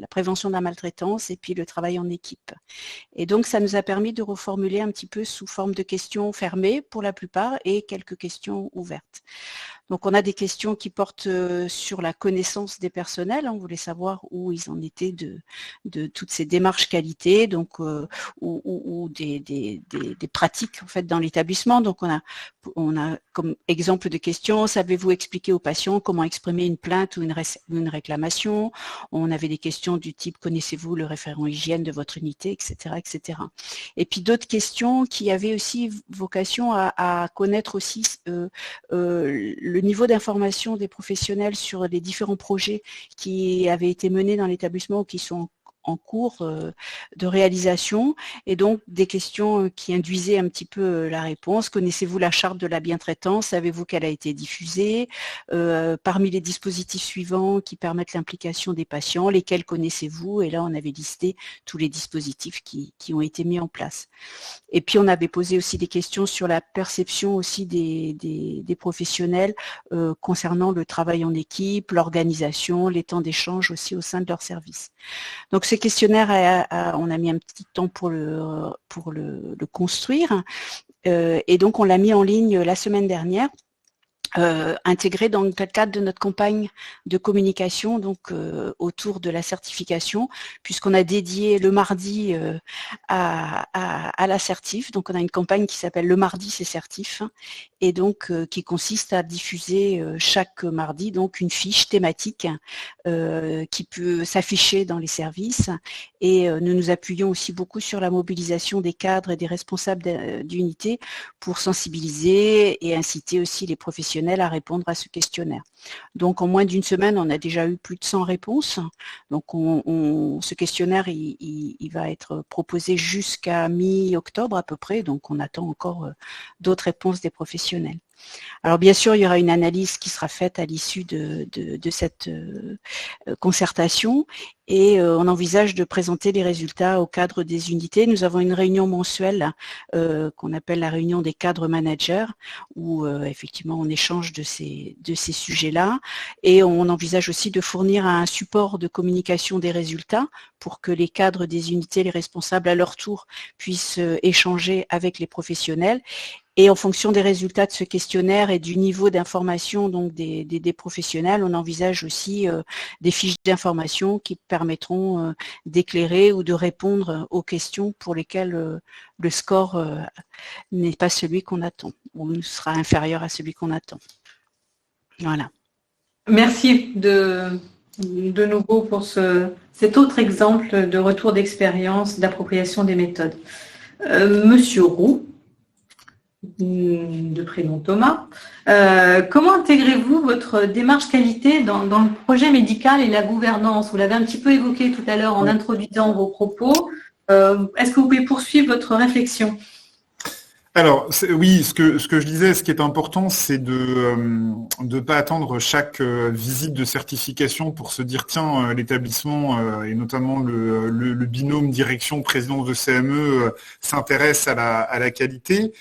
prévention de la maltraitance et puis le travail en équipe. Et donc, ça nous a permis de reformuler un petit peu sous forme de questions fermées pour la plupart et quelques questions ouvertes. Donc, on a des questions qui portent sur la connaissance des personnels. On voulait savoir où ils en étaient de toutes ces démarches qualité, donc ou des pratiques en fait dans l'établissement. Donc, on a comme exemple de questions, savez-vous expliquer aux patients comment exprimer une plainte ou une réclamation? On avait des questions du type, connaissez-vous le référent hygiène de votre unité, etc., etc. Et puis d'autres questions qui avaient aussi vocation à connaître aussi le niveau d'information des professionnels sur les différents projets qui avaient été menés dans l'établissement ou qui sont en cours de réalisation et donc des questions qui induisaient un petit peu la réponse. Connaissez-vous la charte de la bientraitance? Savez-vous qu'elle a été diffusée? Parmi les dispositifs suivants qui permettent l'implication des patients, lesquels connaissez-vous? Et là, on avait listé tous les dispositifs qui ont été mis en place. Et puis, on avait posé aussi des questions sur la perception aussi des professionnels concernant le travail en équipe, l'organisation, les temps d'échange aussi au sein de leur service. Donc, ce questionnaire, on a mis un petit temps pour le construire et donc on l'a mis en ligne la semaine dernière. Intégré dans le cadre de notre campagne de communication donc autour de la certification, puisqu'on a dédié le mardi à l'assertif. Donc on a une campagne qui s'appelle Le Mardi c'est certif et donc qui consiste à diffuser chaque mardi donc une fiche thématique qui peut s'afficher dans les services et nous nous appuyons aussi beaucoup sur la mobilisation des cadres et des responsables d'unités pour sensibiliser et inciter aussi les professionnels à répondre à ce questionnaire. Donc en moins d'une semaine, on a déjà eu plus de 100 réponses. Donc ce questionnaire, il va être proposé jusqu'à mi-octobre à peu près, donc on attend encore d'autres réponses des professionnels. Alors bien sûr, il y aura une analyse qui sera faite à l'issue de cette concertation et on envisage de présenter les résultats au cadre des unités. Nous avons une réunion mensuelle qu'on appelle la réunion des cadres managers où effectivement on échange de ces sujets-là et on envisage aussi de fournir un support de communication des résultats pour que les cadres des unités, les responsables à leur tour puissent échanger avec les professionnels. Et en fonction des résultats de ce questionnaire et du niveau d'information donc des professionnels, on envisage aussi des fiches d'information qui permettront d'éclairer ou de répondre aux questions pour lesquelles le score n'est pas celui qu'on attend, ou sera inférieur à celui qu'on attend. Voilà. Merci de nouveau pour cet autre exemple de retour d'expérience, d'appropriation des méthodes. Monsieur Roux, de prénom Thomas, comment intégrez-vous votre démarche qualité dans le projet médical et la gouvernance? Vous l'avez un petit peu évoqué tout à l'heure en introduisant vos propos. Est-ce que vous pouvez poursuivre votre réflexion? Alors, oui, ce que je disais, ce qui est important, c'est de ne pas attendre chaque visite de certification pour se dire, tiens, l'établissement, et notamment le binôme direction-présidence de CME, s'intéresse à la qualité.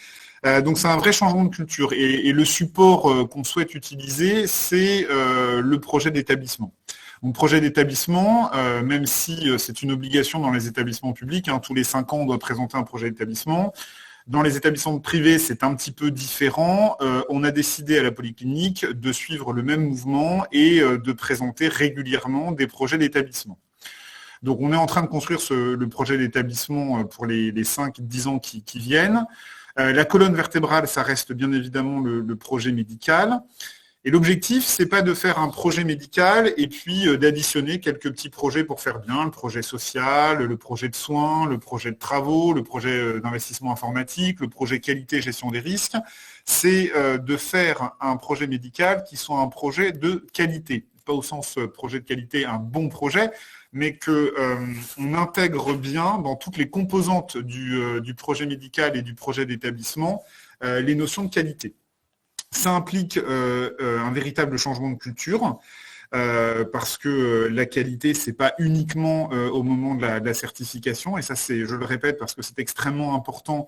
Donc, c'est un vrai changement de culture. Et le support qu'on souhaite utiliser, c'est le projet d'établissement. Donc, projet d'établissement, même si c'est une obligation dans les établissements publics, tous les 5 ans, on doit présenter un projet d'établissement. Dans les établissements privés, c'est un petit peu différent. On a décidé à la Polyclinique de suivre le même mouvement et de présenter régulièrement des projets d'établissement. Donc, on est en train de construire le projet d'établissement pour les 5-10 ans qui viennent. La colonne vertébrale, ça reste bien évidemment le projet médical. Et l'objectif, c'est pas de faire un projet médical et puis d'additionner quelques petits projets pour faire bien, le projet social, le projet de soins, le projet de travaux, le projet d'investissement informatique, le projet qualité gestion des risques. C'est de faire un projet médical qui soit un projet de qualité. Pas au sens projet de qualité, un bon projet, mais qu'on intègre bien dans toutes les composantes du projet médical et du projet d'établissement les notions de qualité. Ça implique un véritable changement de culture parce que la qualité, c'est pas uniquement au moment de la certification, et ça, je le répète parce que c'est extrêmement important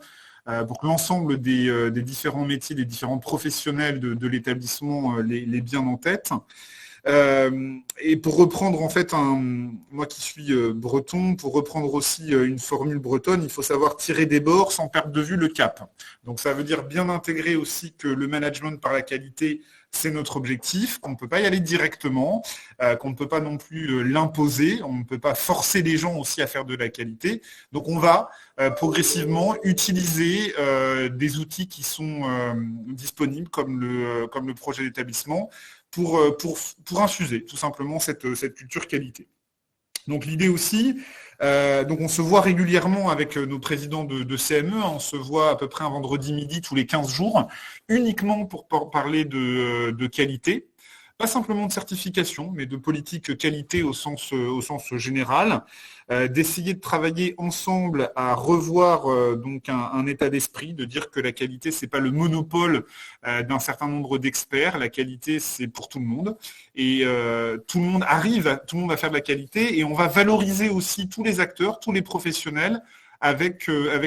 pour que l'ensemble des différents métiers, des différents professionnels de l'établissement les bien en tête. Et pour reprendre en fait, moi qui suis breton, pour reprendre aussi une formule bretonne, il faut savoir tirer des bords sans perdre de vue le cap. Donc ça veut dire bien intégrer aussi que le management par la qualité, c'est notre objectif, qu'on ne peut pas y aller directement, qu'on ne peut pas non plus l'imposer, on ne peut pas forcer les gens aussi à faire de la qualité. Donc on va progressivement utiliser des outils qui sont disponibles comme le projet d'établissement pour infuser tout simplement cette culture qualité. Donc l'idée aussi, donc on se voit régulièrement avec nos présidents de CME, on se voit à peu près un vendredi midi tous les 15 jours, uniquement pour parler de qualité, pas simplement de certification, mais de politique qualité au sens général, d'essayer de travailler ensemble à revoir donc un état d'esprit, de dire que la qualité, c'est pas le monopole d'un certain nombre d'experts, la qualité, c'est pour tout le monde, et tout le monde à faire de la qualité, et on va valoriser aussi tous les acteurs, tous les professionnels, avec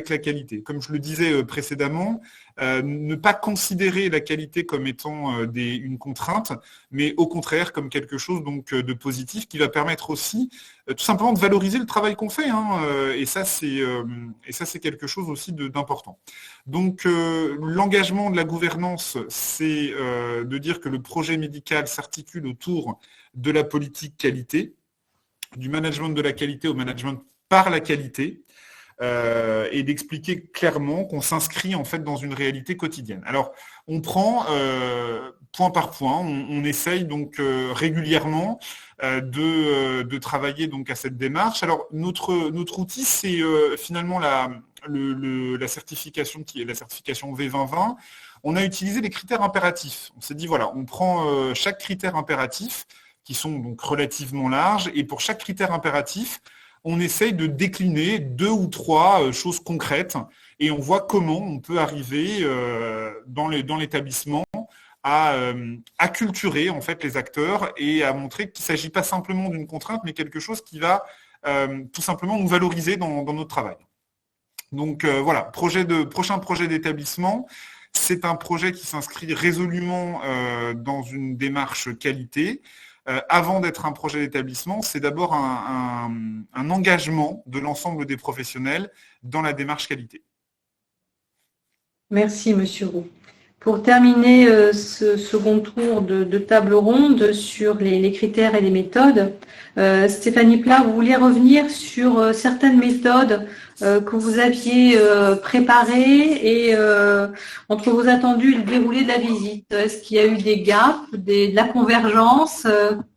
la qualité. Comme je le disais précédemment, ne pas considérer la qualité comme étant une contrainte, mais au contraire comme quelque chose donc de positif qui va permettre aussi tout simplement de valoriser le travail qu'on fait. Et ça, c'est quelque chose aussi d'important. Donc, l'engagement de la gouvernance, c'est de dire que le projet médical s'articule autour de la politique qualité, du management de la qualité au management par la qualité. Et d'expliquer clairement qu'on s'inscrit en fait dans une réalité quotidienne. Alors, on prend point par point, on essaye donc régulièrement de travailler donc à cette démarche. Alors, notre outil, c'est finalement la certification qui est la certification V2020. On a utilisé les critères impératifs. On s'est dit, voilà, on prend chaque critère impératif, qui sont donc relativement larges, et pour chaque critère impératif, on essaye de décliner 2 ou 3 choses concrètes et on voit comment on peut arriver dans l'établissement à acculturer en fait les acteurs et à montrer qu'il ne s'agit pas simplement d'une contrainte, mais quelque chose qui va tout simplement nous valoriser dans notre travail. Donc voilà, prochain projet d'établissement, c'est un projet qui s'inscrit résolument dans une démarche qualité. Avant d'être un projet d'établissement, c'est d'abord un engagement de l'ensemble des professionnels dans la démarche qualité. Merci, Monsieur Roux. Pour terminer ce second tour de table ronde sur les critères et les méthodes, Stéphanie Plat, vous vouliez revenir sur certaines méthodes que vous aviez préparées et entre vos attendus et le déroulé de la visite. Est-ce qu'il y a eu des gaps, de la convergence?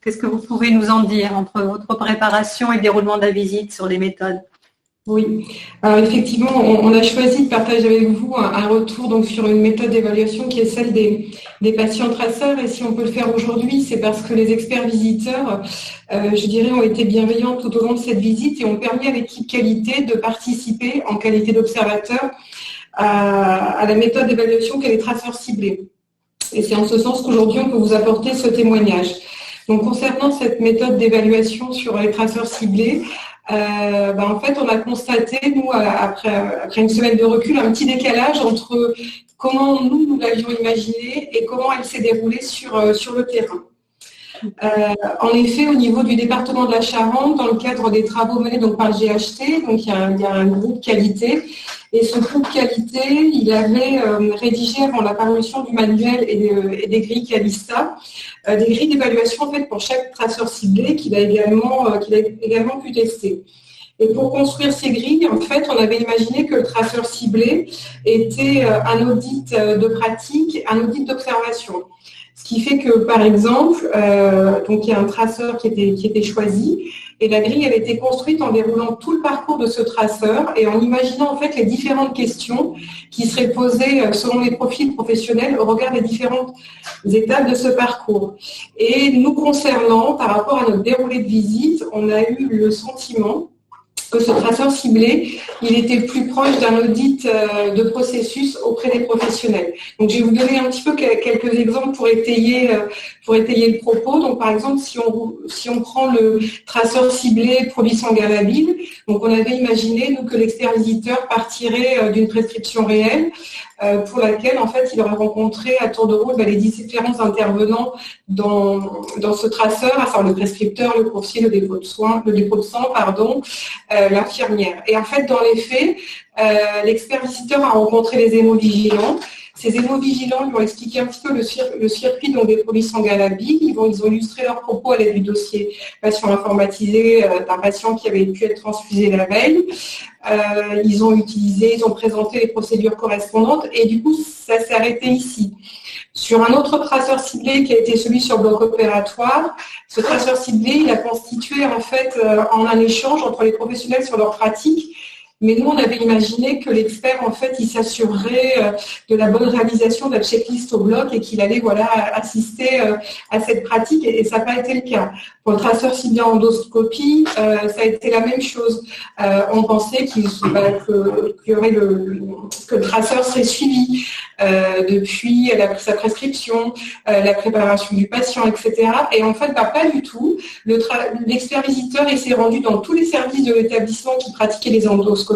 Qu'est-ce que vous pouvez nous en dire entre votre préparation et le déroulement de la visite sur les méthodes? Oui, alors effectivement, on a choisi de partager avec vous un retour donc sur une méthode d'évaluation qui est celle des patients traceurs. Et si on peut le faire aujourd'hui, c'est parce que les experts visiteurs, je dirais, ont été bienveillants tout au long de cette visite et ont permis à l'équipe qualité de participer en qualité d'observateur à la méthode d'évaluation qu'est les traceurs ciblés. Et c'est en ce sens qu'aujourd'hui, on peut vous apporter ce témoignage. Donc, concernant cette méthode d'évaluation sur les traceurs ciblés, en fait, on a constaté, nous, après une semaine de recul, un petit décalage entre comment nous l'avions imaginé et comment elle s'est déroulée sur le terrain. En effet, au niveau du département de la Charente, dans le cadre des travaux menés donc, par le GHT, donc il y a un groupe qualité, et ce groupe qualité, il avait rédigé avant la parution du manuel et des grilles Calista, des grilles d'évaluation en fait, pour chaque traceur ciblé qu'il a également pu tester. Et pour construire ces grilles, en fait, on avait imaginé que le traceur ciblé était un audit de pratique, un audit d'observation. Ce qui fait que, par exemple, donc il y a un traceur qui était choisi et la grille elle a été construite en déroulant tout le parcours de ce traceur et en imaginant en fait les différentes questions qui seraient posées selon les profils professionnels au regard des différentes étapes de ce parcours. Et nous concernant, par rapport à notre déroulé de visite, on a eu le sentiment que ce traceur ciblé, il était plus proche d'un audit de processus auprès des professionnels. Donc, je vais vous donner un petit peu quelques exemples pour étayer le propos. Donc, par exemple, si on prend le traceur ciblé produit sans galabile, donc on avait imaginé nous, que l'expert visiteur partirait d'une prescription réelle pour laquelle, en fait, il aurait rencontré à tour de rôle les différents intervenants dans ce traceur, à savoir le prescripteur, le coursier, le dépôt de sang, l'infirmière. Et en fait, dans les faits, l'expert visiteur a rencontré les hémovigilants. Ces hémovigilants lui ont expliqué un petit peu le circuit des produits sans galabile. Ils ont illustré leurs propos à l'aide du dossier patient informatisé d'un patient qui avait pu être transfusé la veille. Ils ont présenté les procédures correspondantes et du coup, ça s'est arrêté ici. Sur un autre traceur ciblé qui a été celui sur bloc opératoire, ce traceur ciblé, il a constitué en fait en un échange entre les professionnels sur leur pratique. Mais nous, on avait imaginé que l'expert, en fait, il s'assurerait de la bonne réalisation de la checklist au bloc et qu'il allait assister à cette pratique et ça n'a pas été le cas. Pour le traceur ciblé en endoscopie, ça a été la même chose. On pensait que le traceur serait suivi depuis sa prescription, la préparation du patient, etc. Et en fait, pas du tout. L'expert visiteur s'est rendu dans tous les services de l'établissement qui pratiquaient les endoscopies.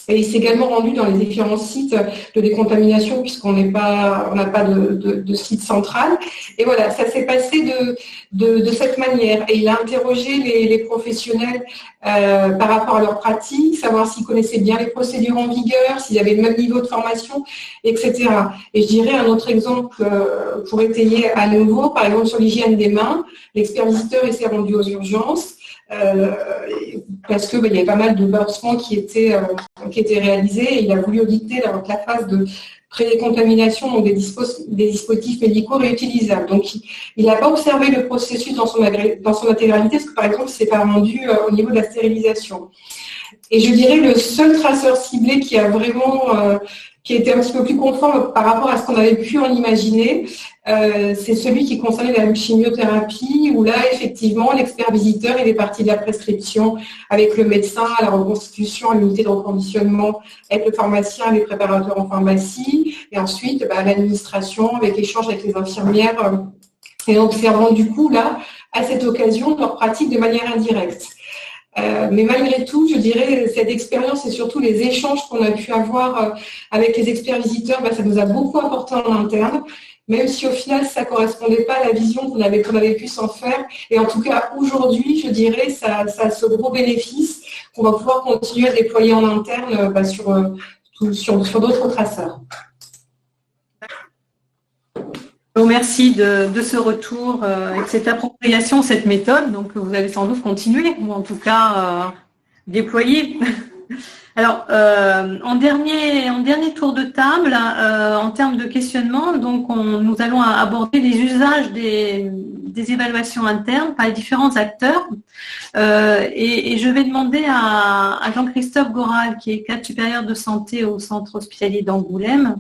Et il s'est également rendu dans les différents sites de décontamination puisqu'on n'a pas de site central. Et voilà, ça s'est passé de cette manière. Et il a interrogé les professionnels par rapport à leur pratique, savoir s'ils connaissaient bien les procédures en vigueur, s'ils avaient le même niveau de formation, etc. Et je dirais un autre exemple pour étayer à nouveau, par exemple sur l'hygiène des mains, l'expert visiteur s'est rendu aux urgences. Parce que il y avait pas mal de pansements qui étaient réalisés et il a voulu auditer la phase de pré-décontamination donc des dispositifs médicaux réutilisables. Donc il n'a pas observé le processus dans son intégralité parce que par exemple il s'est pas rendu au niveau de la stérilisation. Et je dirais le seul traceur ciblé qui a vraiment qui était un petit peu plus conforme par rapport à ce qu'on avait pu en imaginer, c'est celui qui concernait la chimiothérapie, où là, effectivement, l'expert visiteur, il est parti de la prescription avec le médecin à la reconstitution, à l'unité de reconditionnement avec le pharmacien, les préparateurs en pharmacie, et ensuite l'administration avec l'échange avec les infirmières, et observant du coup, là, à cette occasion, leur pratique de manière indirecte. Mais malgré tout, je dirais, cette expérience et surtout les échanges qu'on a pu avoir avec les experts visiteurs, ça nous a beaucoup apporté en interne, même si au final, ça ne correspondait pas à la vision qu'on avait pu s'en faire. Et en tout cas, aujourd'hui, je dirais, ça a ce gros bénéfice qu'on va pouvoir continuer à déployer en interne sur sur d'autres traceurs. Merci de ce retour et de cette appropriation, cette méthode. Donc, vous allez sans doute continuer, ou en tout cas déployer. Alors, en dernier tour de table, en termes de questionnement, donc nous allons aborder les usages des évaluations internes par les différents acteurs. Et je vais demander à Jean-Christophe Goral, qui est cadre supérieur de santé au centre hospitalier d'Angoulême,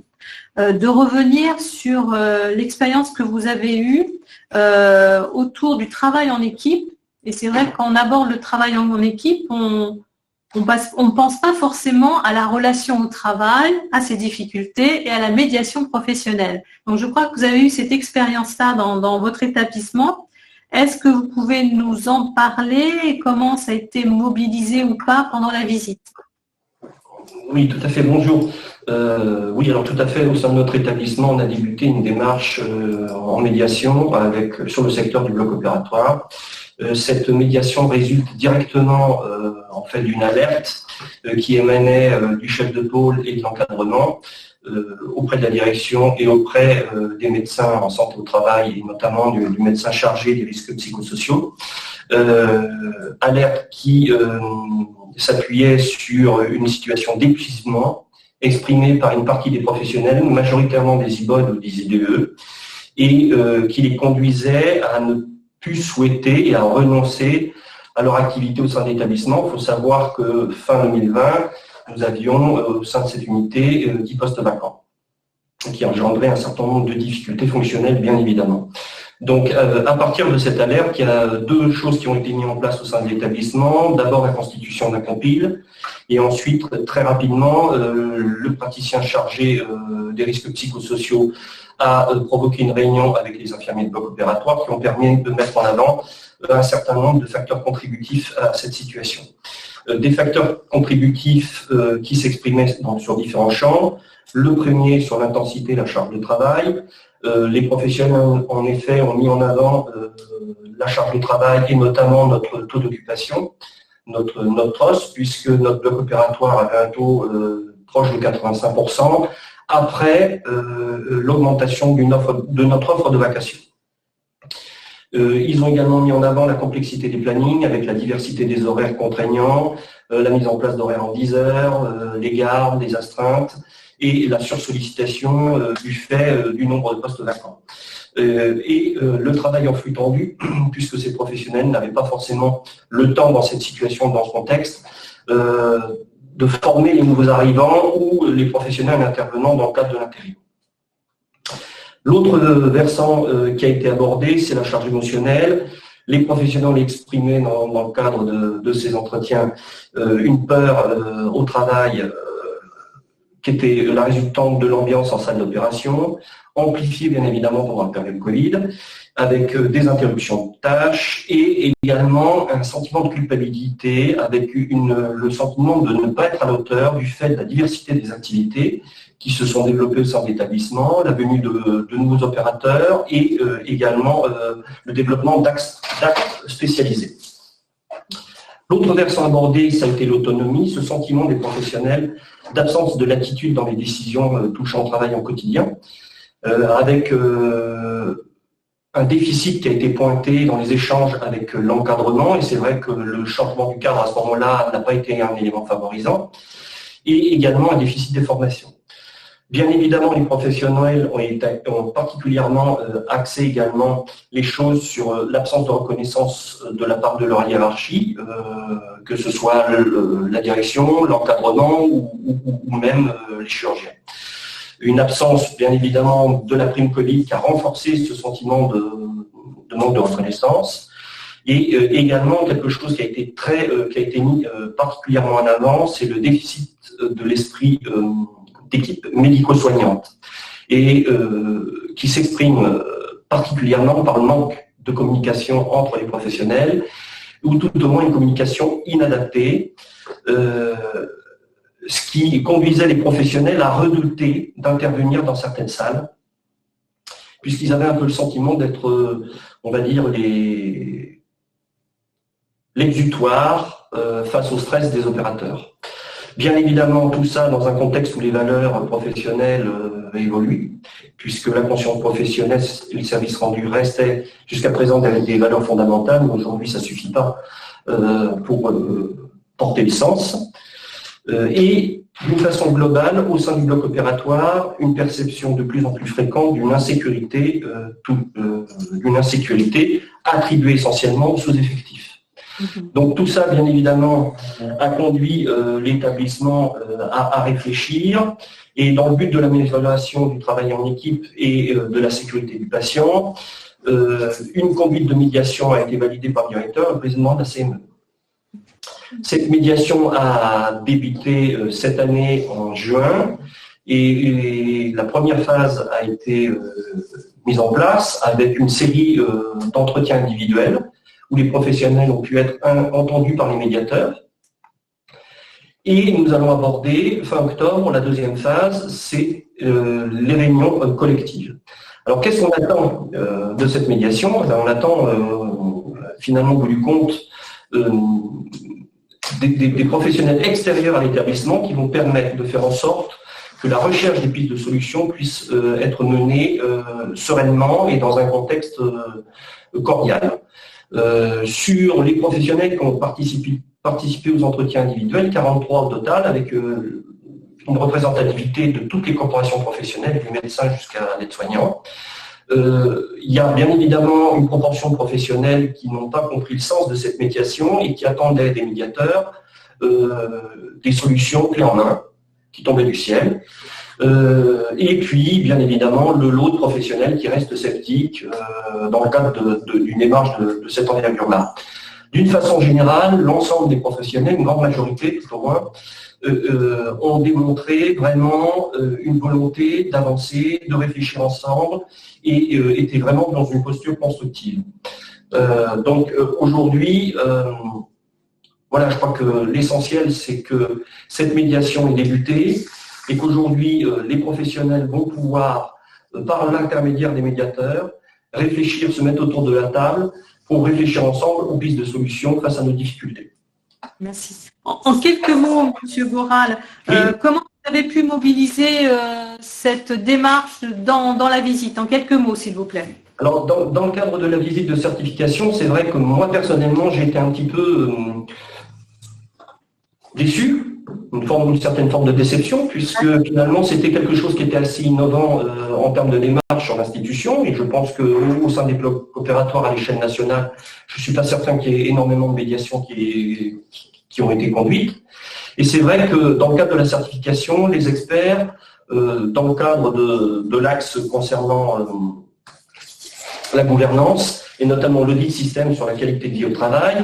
de revenir sur l'expérience que vous avez eue autour du travail en équipe. Et c'est vrai que quand on aborde le travail en équipe, on ne pense pas forcément à la relation au travail, à ses difficultés et à la médiation professionnelle. Donc, je crois que vous avez eu cette expérience-là dans votre établissement. Est-ce que vous pouvez nous en parler et comment ça a été mobilisé ou pas pendant la visite? Oui, tout à fait. Bonjour. Oui, alors tout à fait. Au sein de notre établissement, on a débuté une démarche en médiation sur le secteur du bloc opératoire. Cette médiation résulte directement en fait d'une alerte qui émanait du chef de pôle et de l'encadrement auprès de la direction et auprès des médecins en santé au travail et notamment du médecin chargé des risques psychosociaux. Alerte qui s'appuyait sur une situation d'épuisement exprimée par une partie des professionnels, majoritairement des IBOD ou des IDE, et qui les conduisait à ne plus souhaiter et à renoncer à leur activité au sein de l'établissement. Il faut savoir que fin 2020, nous avions au sein de cette unité 10 postes vacants, qui engendraient un certain nombre de difficultés fonctionnelles, bien évidemment. Donc, à partir de cette alerte, il y a deux choses qui ont été mises en place au sein de l'établissement. D'abord, la constitution d'un compile, et ensuite, très rapidement, le praticien chargé des risques psychosociaux a provoqué une réunion avec les infirmiers de bloc opératoire qui ont permis de mettre en avant un certain nombre de facteurs contributifs à cette situation. Des facteurs contributifs qui s'exprimaient sur différents champs. Le premier sur l'intensité et la charge de travail. Les professionnels, en effet, ont mis en avant la charge de travail et notamment notre taux d'occupation, notre TROS, puisque notre bloc opératoire avait un taux proche de 85% après l'augmentation de notre offre de vacation. Ils ont également mis en avant la complexité des plannings avec la diversité des horaires contraignants, la mise en place d'horaires en 10 heures, les gardes, les astreintes, et la sursollicitation du fait du nombre de postes vacants. Le travail en flux tendu, puisque ces professionnels n'avaient pas forcément le temps dans cette situation, dans ce contexte, de former les nouveaux arrivants ou les professionnels intervenant dans le cadre de l'intérim. L'autre versant qui a été abordé, c'est la charge émotionnelle. Les professionnels ont exprimé dans le cadre de ces entretiens une peur au travail qui était la résultante de l'ambiance en salle d'opération, amplifiée bien évidemment pendant la période Covid, avec des interruptions de tâches et également un sentiment de culpabilité, avec le sentiment de ne pas être à l'auteur du fait de la diversité des activités qui se sont développées au sein de l'établissement, la venue de nouveaux opérateurs et également le développement d'actes spécialisés. L'autre versant abordé, ça a été l'autonomie, ce sentiment des professionnels d'absence de latitude dans les décisions touchant au travail en quotidien, avec un déficit qui a été pointé dans les échanges avec l'encadrement, et c'est vrai que le changement du cadre à ce moment-là n'a pas été un élément favorisant, et également un déficit de formation. Bien évidemment, les professionnels ont particulièrement axé également les choses sur l'absence de reconnaissance de la part de leur hiérarchie, que ce soit la direction, l'encadrement ou même les chirurgiens. Une absence, bien évidemment, de la prime Covid qui a renforcé ce sentiment de manque de reconnaissance. Et également, quelque chose qui a été mis particulièrement en avant, c'est le déficit de l'esprit d'équipe médico-soignante et qui s'exprime particulièrement par le manque de communication entre les professionnels ou tout au moins une communication inadaptée, ce qui conduisait les professionnels à redouter d'intervenir dans certaines salles puisqu'ils avaient un peu le sentiment d'être, on va dire, l'exutoire face au stress des opérateurs. Bien évidemment, tout ça dans un contexte où les valeurs professionnelles évoluent, puisque la conscience professionnelle et le service rendu restaient jusqu'à présent des valeurs fondamentales, mais aujourd'hui ça ne suffit pas pour porter le sens. Et d'une façon globale, au sein du bloc opératoire, une perception de plus en plus fréquente d'une insécurité attribuée essentiellement aux sous-effectifs. Donc tout ça, bien évidemment, a conduit l'établissement à réfléchir, et dans le but de l'amélioration du travail en équipe et de la sécurité du patient, une conduite de médiation a été validée par le directeur, le président de la CME. Cette médiation a débuté cette année en juin, et la première phase a été mise en place avec une série d'entretiens individuels où les professionnels ont pu être entendus par les médiateurs. Et nous allons aborder, fin octobre, la deuxième phase, c'est les réunions collectives. Alors, qu'est-ce qu'on attend de cette médiation? On attend, finalement, au bout du compte, des professionnels extérieurs à l'établissement qui vont permettre de faire en sorte que la recherche des pistes de solutions puisse être menée sereinement et dans un contexte cordial. Sur les professionnels qui ont participé aux entretiens individuels, 43 au total, avec une représentativité de toutes les corporations professionnelles, du médecin jusqu'à l'aide-soignant. Il y a bien évidemment une proportion de professionnels qui n'ont pas compris le sens de cette médiation et qui attendaient des médiateurs des solutions clés en main qui tombaient du ciel. Et puis, bien évidemment, le lot de professionnels qui restent sceptiques dans le cadre d'une démarche de cette envergure-là. D'une façon générale, l'ensemble des professionnels, une grande majorité tout au moins, ont démontré vraiment une volonté d'avancer, de réfléchir ensemble et étaient vraiment dans une posture constructive. Donc aujourd'hui, voilà, je crois que l'essentiel, c'est que cette médiation est débutée et qu'aujourd'hui, les professionnels vont pouvoir, par l'intermédiaire des médiateurs, réfléchir, se mettre autour de la table pour réfléchir ensemble aux pistes de solutions face à nos difficultés. Merci. En quelques mots, M. Goral, oui. Comment vous avez pu mobiliser cette démarche dans la visite? En quelques mots, s'il vous plaît. Alors, dans le cadre de la visite de certification, c'est vrai que moi, personnellement, j'ai été un petit peu déçu, une certaine forme de déception, puisque finalement, c'était quelque chose qui était assez innovant en termes de démarche en institution, et je pense qu'au sein des blocs opératoires à l'échelle nationale, je ne suis pas certain qu'il y ait énormément de médiations qui ont été conduites. Et c'est vrai que dans le cadre de la certification, les experts, dans le cadre de l'axe concernant la gouvernance, et notamment l'audit système sur la qualité de vie au travail,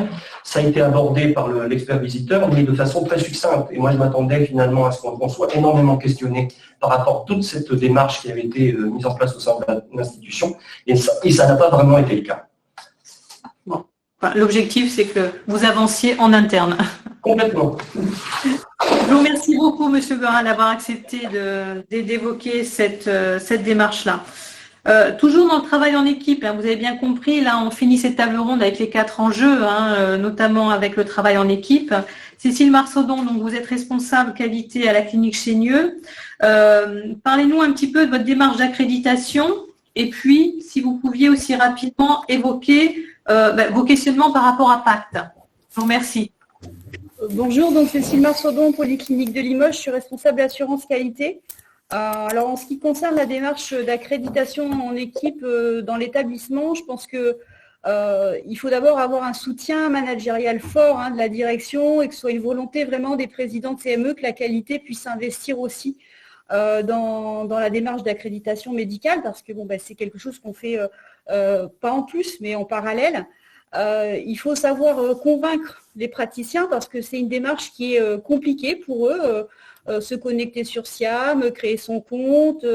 ça a été abordé par l'expert visiteur, mais de façon très succincte. Et moi, je m'attendais finalement à ce qu'on soit énormément questionné par rapport à toute cette démarche qui avait été mise en place au sein de l'institution, et ça n'a pas vraiment été le cas. Bon, enfin, l'objectif, c'est que vous avanciez en interne. Complètement. Je vous remercie beaucoup, M. Goral, d'avoir accepté d'évoquer cette démarche-là. Toujours dans le travail en équipe, hein, vous avez bien compris, là on finit cette table ronde avec les 4 enjeux, notamment avec le travail en équipe. Cécile Marsaudon, donc vous êtes responsable qualité à la clinique Chénieux. Parlez-nous un petit peu de votre démarche d'accréditation et puis si vous pouviez aussi rapidement évoquer vos questionnements par rapport à Pacte. Je vous remercie. Bonjour, donc Cécile Marsaudon, Polyclinique de Limoges, je suis responsable assurance qualité. Alors, en ce qui concerne la démarche d'accréditation en équipe dans l'établissement, je pense que il faut d'abord avoir un soutien managérial fort de la direction et que ce soit une volonté vraiment des présidents de CME que la qualité puisse investir aussi dans la démarche d'accréditation médicale parce que bon, c'est quelque chose qu'on fait pas en plus mais en parallèle. Il faut savoir convaincre les praticiens parce que c'est une démarche qui est compliquée pour eux. Se connecter sur SIAM, créer son compte,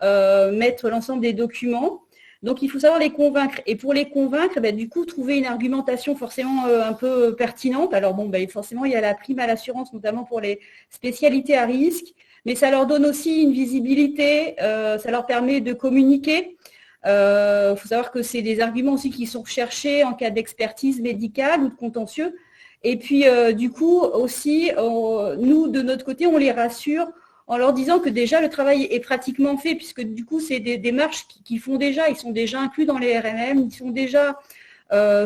mettre l'ensemble des documents. Donc, il faut savoir les convaincre. Et pour les convaincre, du coup, trouver une argumentation forcément un peu pertinente. Alors, bon, forcément, il y a la prime à l'assurance, notamment pour les spécialités à risque. Mais ça leur donne aussi une visibilité, ça leur permet de communiquer. Il faut savoir que c'est des arguments aussi qui sont recherchés en cas d'expertise médicale ou de contentieux. Et puis, du coup, aussi, nous, de notre côté, on les rassure en leur disant que déjà, le travail est pratiquement fait, puisque du coup, c'est des démarches qu'ils font déjà. Ils sont déjà inclus dans les RMM. Ils sont déjà,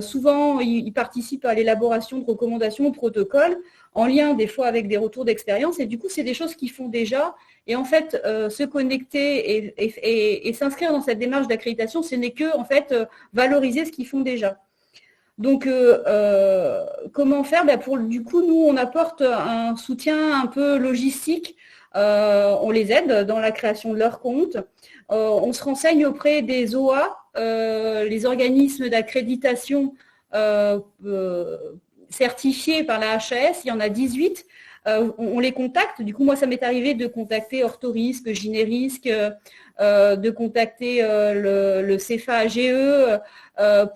souvent, ils participent à l'élaboration de recommandations, de protocoles, en lien des fois avec des retours d'expérience. Et du coup, c'est des choses qu'ils font déjà. Et en fait, se connecter et s'inscrire dans cette démarche d'accréditation, ce n'est que, en fait, valoriser ce qu'ils font déjà. Donc, comment faire? Du coup, nous, on apporte un soutien un peu logistique. On les aide dans la création de leur compte. On se renseigne auprès des OA, les organismes d'accréditation certifiés par la HAS. Il y en a 18. On les contacte. Du coup, moi, ça m'est arrivé de contacter Orthorisque, Gynérisque, de contacter le CFA-AGE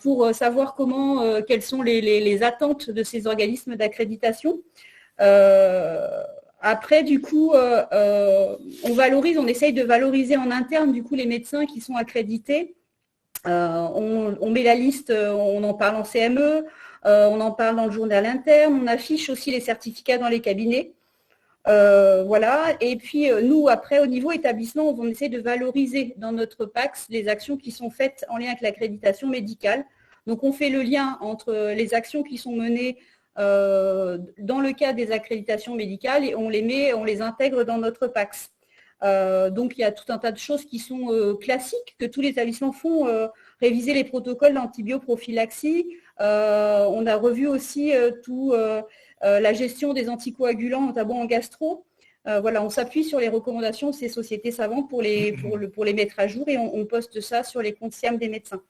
pour savoir quelles sont les attentes de ces organismes d'accréditation. Après, du coup, on essaye de valoriser en interne, du coup, les médecins qui sont accrédités. On met la liste, on en parle en CME, on en parle dans le journal interne, on affiche aussi les certificats dans les cabinets. Voilà. Et puis, nous, après, au niveau établissement, on essaie de valoriser dans notre PACS les actions qui sont faites en lien avec l'accréditation médicale. Donc, on fait le lien entre les actions qui sont menées dans le cadre des accréditations médicales et on les intègre dans notre PACS. Donc, il y a tout un tas de choses qui sont classiques que tous les établissements font, réviser les protocoles d'antibioprophylaxie. On a revu aussi la gestion des anticoagulants, notamment en gastro. Voilà, on s'appuie sur les recommandations de ces sociétés savantes pour les mettre à jour et on poste ça sur les comptes SIAM des médecins.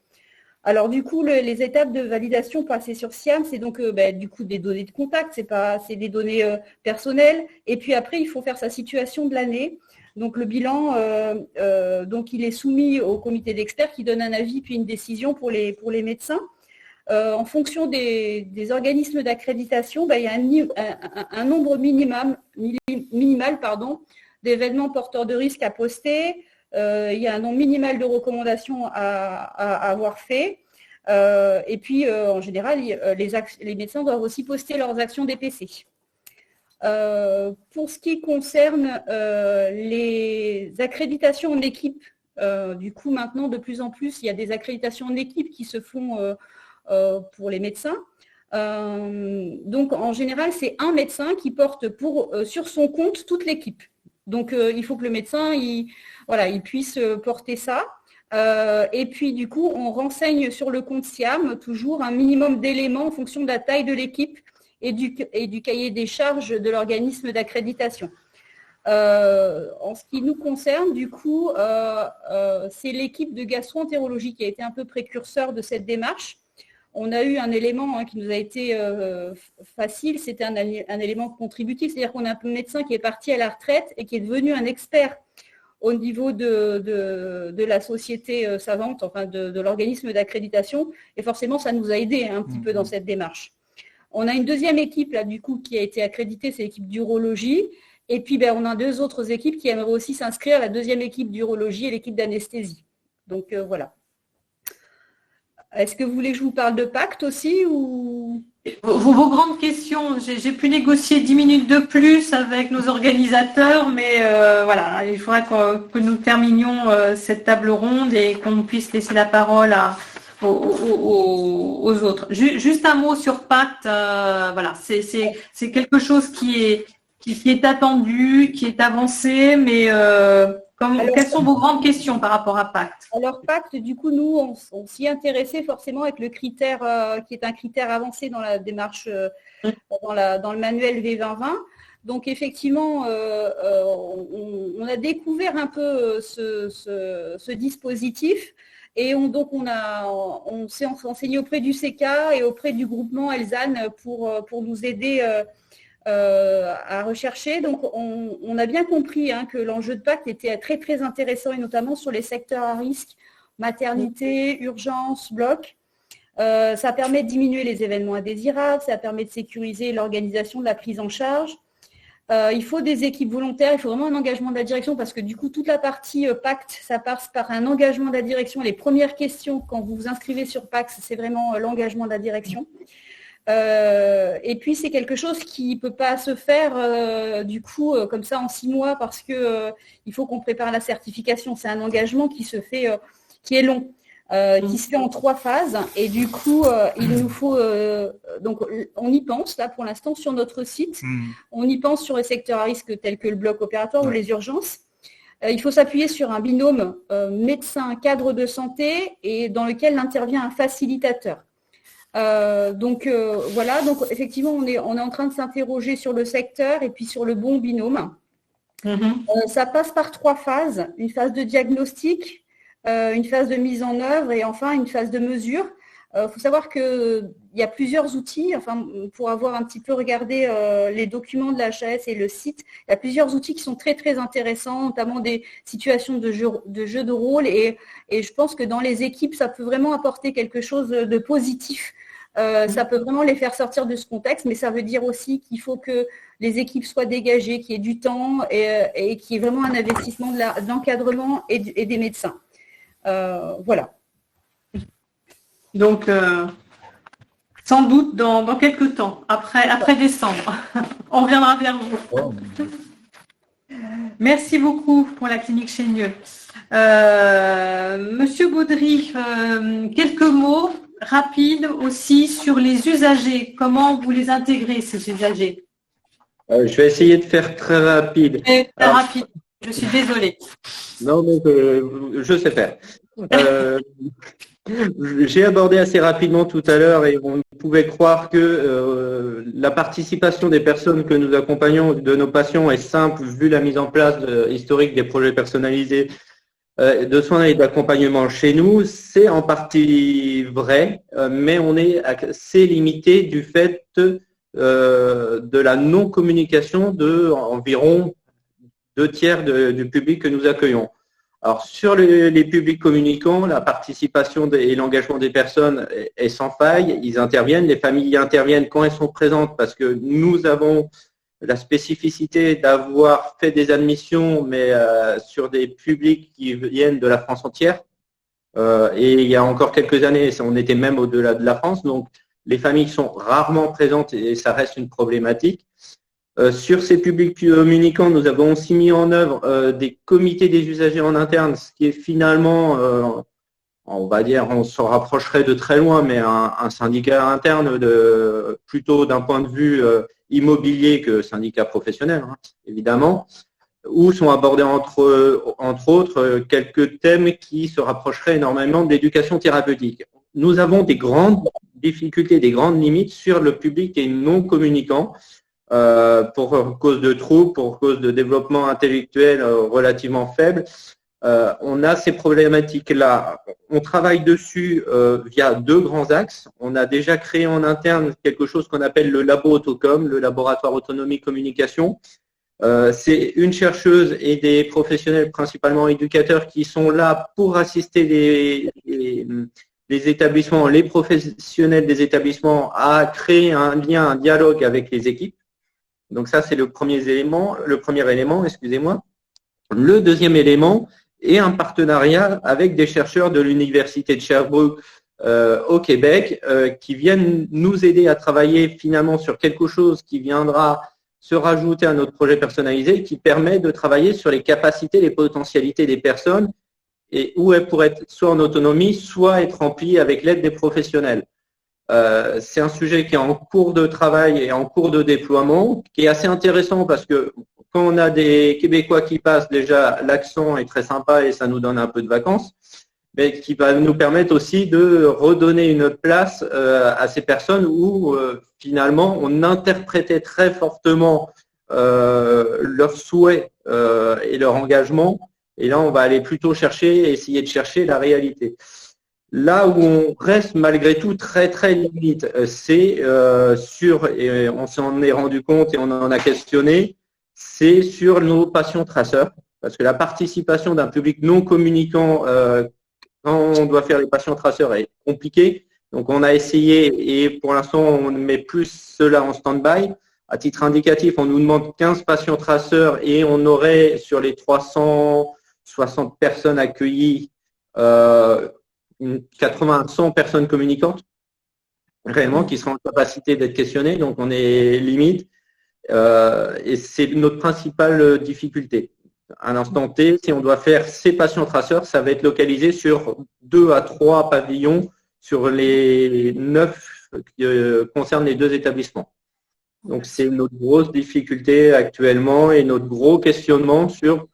Alors, du coup, les étapes de validation passées sur SIAM, c'est donc du coup des données de contact, c'est des données personnelles. Et puis après, il faut faire sa situation de l'année. Donc, le bilan, donc il est soumis au comité d'experts qui donne un avis puis une décision pour les médecins. En fonction des organismes d'accréditation, il y a un nombre minimal d'événements porteurs de risque à poster. Il y a un nombre minimal de recommandations à avoir fait. Et puis, en général, les médecins doivent aussi poster leurs actions DPC. Pour ce qui concerne les accréditations en équipe, du coup, maintenant, de plus en plus, il y a des accréditations en équipe qui se font pour les médecins. Donc, en général, c'est un médecin qui porte sur son compte toute l'équipe. Donc, il faut que le médecin il puisse porter ça. Et puis, du coup, on renseigne sur le compte SIAM toujours un minimum d'éléments en fonction de la taille de l'équipe et du cahier des charges de l'organisme d'accréditation. En ce qui nous concerne, du coup, c'est l'équipe de gastro-entérologie qui a été un peu précurseur de cette démarche. On a eu un élément qui nous a été facile, c'était un élément contributif, c'est-à-dire qu'on a un médecin qui est parti à la retraite et qui est devenu un expert au niveau de la société savante, enfin de l'organisme d'accréditation, et forcément ça nous a aidé un petit peu dans cette démarche. On a une deuxième équipe là du coup qui a été accréditée, c'est l'équipe d'urologie, et puis on a deux autres équipes qui aimeraient aussi s'inscrire, la deuxième équipe d'urologie et l'équipe d'anesthésie. Donc voilà. Est-ce que vous voulez que je vous parle de pacte aussi ou... Vos grandes questions, j'ai pu négocier 10 minutes de plus avec nos organisateurs, mais voilà, il faudra que nous terminions cette table ronde et qu'on puisse laisser la parole aux autres. Juste un mot sur pacte, voilà, c'est quelque chose qui est attendu, qui est avancé, mais quelles sont vos grandes questions par rapport à pacte? Alors pacte, du coup, nous, on s'y intéressait forcément avec le critère qui est un critère avancé dans la démarche, dans le manuel V2020. Donc effectivement, on a découvert un peu ce dispositif et on s'est renseigné auprès du CK et auprès du groupement Elsan pour nous aider à rechercher. Donc, on a bien compris que l'enjeu de pacte était très, très intéressant et notamment sur les secteurs à risque, maternité, urgence, bloc. Ça permet de diminuer les événements indésirables, ça permet de sécuriser l'organisation de la prise en charge. Il faut des équipes volontaires, il faut vraiment un engagement de la direction parce que du coup, toute la partie pacte, ça passe par un engagement de la direction. Les premières questions quand vous vous inscrivez sur pacte, c'est vraiment l'engagement de la direction. Et puis, c'est quelque chose qui ne peut pas se faire du coup comme ça en 6 mois parce que il faut qu'on prépare la certification. C'est un engagement qui se fait, qui est long, qui se fait en 3 phases. Et du coup, il nous faut donc on y pense là pour l'instant sur notre site. On y pense sur les secteurs à risque tels que le bloc opératoire ou les urgences. Il faut s'appuyer sur un binôme médecin-cadre de santé et dans lequel intervient un facilitateur. Donc effectivement on est en train de s'interroger sur le secteur et puis sur le bon binôme. Ça passe par 3 phases, une phase de diagnostic, une phase de mise en œuvre et enfin une phase de mesure. Faut savoir qu'il y a plusieurs outils, pour avoir un petit peu regardé les documents de la HAS et le site, il y a plusieurs outils qui sont très très intéressants, notamment des situations de jeu de rôle et je pense que dans les équipes ça peut vraiment apporter quelque chose de positif. Ça peut vraiment les faire sortir de ce contexte, mais ça veut dire aussi qu'il faut que les équipes soient dégagées, qu'il y ait du temps et qu'il y ait vraiment un investissement de l'encadrement et des médecins. Voilà. Donc, sans doute dans quelques temps, après décembre, on reviendra vers vous. Merci beaucoup pour la clinique Chaigneux. Monsieur Gaudry, quelques mots rapides aussi sur les usagers. Comment vous les intégrez, ces usagers? Je vais essayer de faire très rapide. Très rapide, je suis désolée. Non, mais je sais faire. J'ai abordé assez rapidement tout à l'heure et on pouvait croire que la participation des personnes que nous accompagnons, de nos patients, est simple vu la mise en place historique des projets personnalisés de soins et d'accompagnement chez nous. C'est en partie vrai, mais on est assez limité du fait de la non-communication de environ 2/3 du public que nous accueillons. Alors, sur les publics communicants, la participation et l'engagement des personnes est sans faille. Ils interviennent, les familles interviennent quand elles sont présentes parce que nous avons la spécificité d'avoir fait des admissions, mais sur des publics qui viennent de la France entière. Et il y a encore quelques années, on était même au-delà de la France. Donc, les familles sont rarement présentes et ça reste une problématique. Sur ces publics communicants, nous avons aussi mis en œuvre des comités des usagers en interne, ce qui est finalement, on va dire, on s'en rapprocherait de très loin, mais un syndicat interne plutôt d'un point de vue immobilier que syndicat professionnel, évidemment, où sont abordés entre autres quelques thèmes qui se rapprocheraient énormément de l'éducation thérapeutique. Nous avons des grandes difficultés, des grandes limites sur le public qui est non communicant. Pour cause de troubles, pour cause de développement intellectuel relativement faible. On a ces problématiques-là. On travaille dessus via 2 grands axes. On a déjà créé en interne quelque chose qu'on appelle le Labo Autocom, le laboratoire autonomie communication. C'est une chercheuse et des professionnels, principalement éducateurs, qui sont là pour assister les établissements, les professionnels des établissements à créer un lien, un dialogue avec les équipes. Donc ça, c'est le premier élément, excusez-moi. Le deuxième élément est un partenariat avec des chercheurs de l'Université de Sherbrooke au Québec qui viennent nous aider à travailler finalement sur quelque chose qui viendra se rajouter à notre projet personnalisé qui permet de travailler sur les capacités, les potentialités des personnes et où elles pourraient être soit en autonomie, soit être remplies avec l'aide des professionnels. C'est un sujet qui est en cours de travail et en cours de déploiement, qui est assez intéressant parce que quand on a des Québécois qui passent, déjà l'accent est très sympa et ça nous donne un peu de vacances, mais qui va nous permettre aussi de redonner une place à ces personnes où finalement on interprétait très fortement leurs souhaits et leur engagement. Et là, on va aller plutôt essayer de chercher la réalité. Là où on reste malgré tout très très limite, c'est et on s'en est rendu compte et on en a questionné, c'est sur nos patients traceurs, parce que la participation d'un public non communicant quand on doit faire les patients traceurs est compliquée. Donc on a essayé et pour l'instant on met plus cela en stand-by. À titre indicatif, on nous demande 15 patients traceurs et on aurait sur les 360 personnes accueillies 80 à 100 personnes communicantes. réellement qui seront en capacité d'être questionnés. Donc, on est limite. Et c'est notre principale difficulté. À l'instant T, si on doit faire ces patients traceurs, ça va être localisé sur 2 à 3 pavillons sur les 9 qui concernent les 2 établissements. Donc, c'est notre grosse difficulté actuellement et notre gros questionnement sur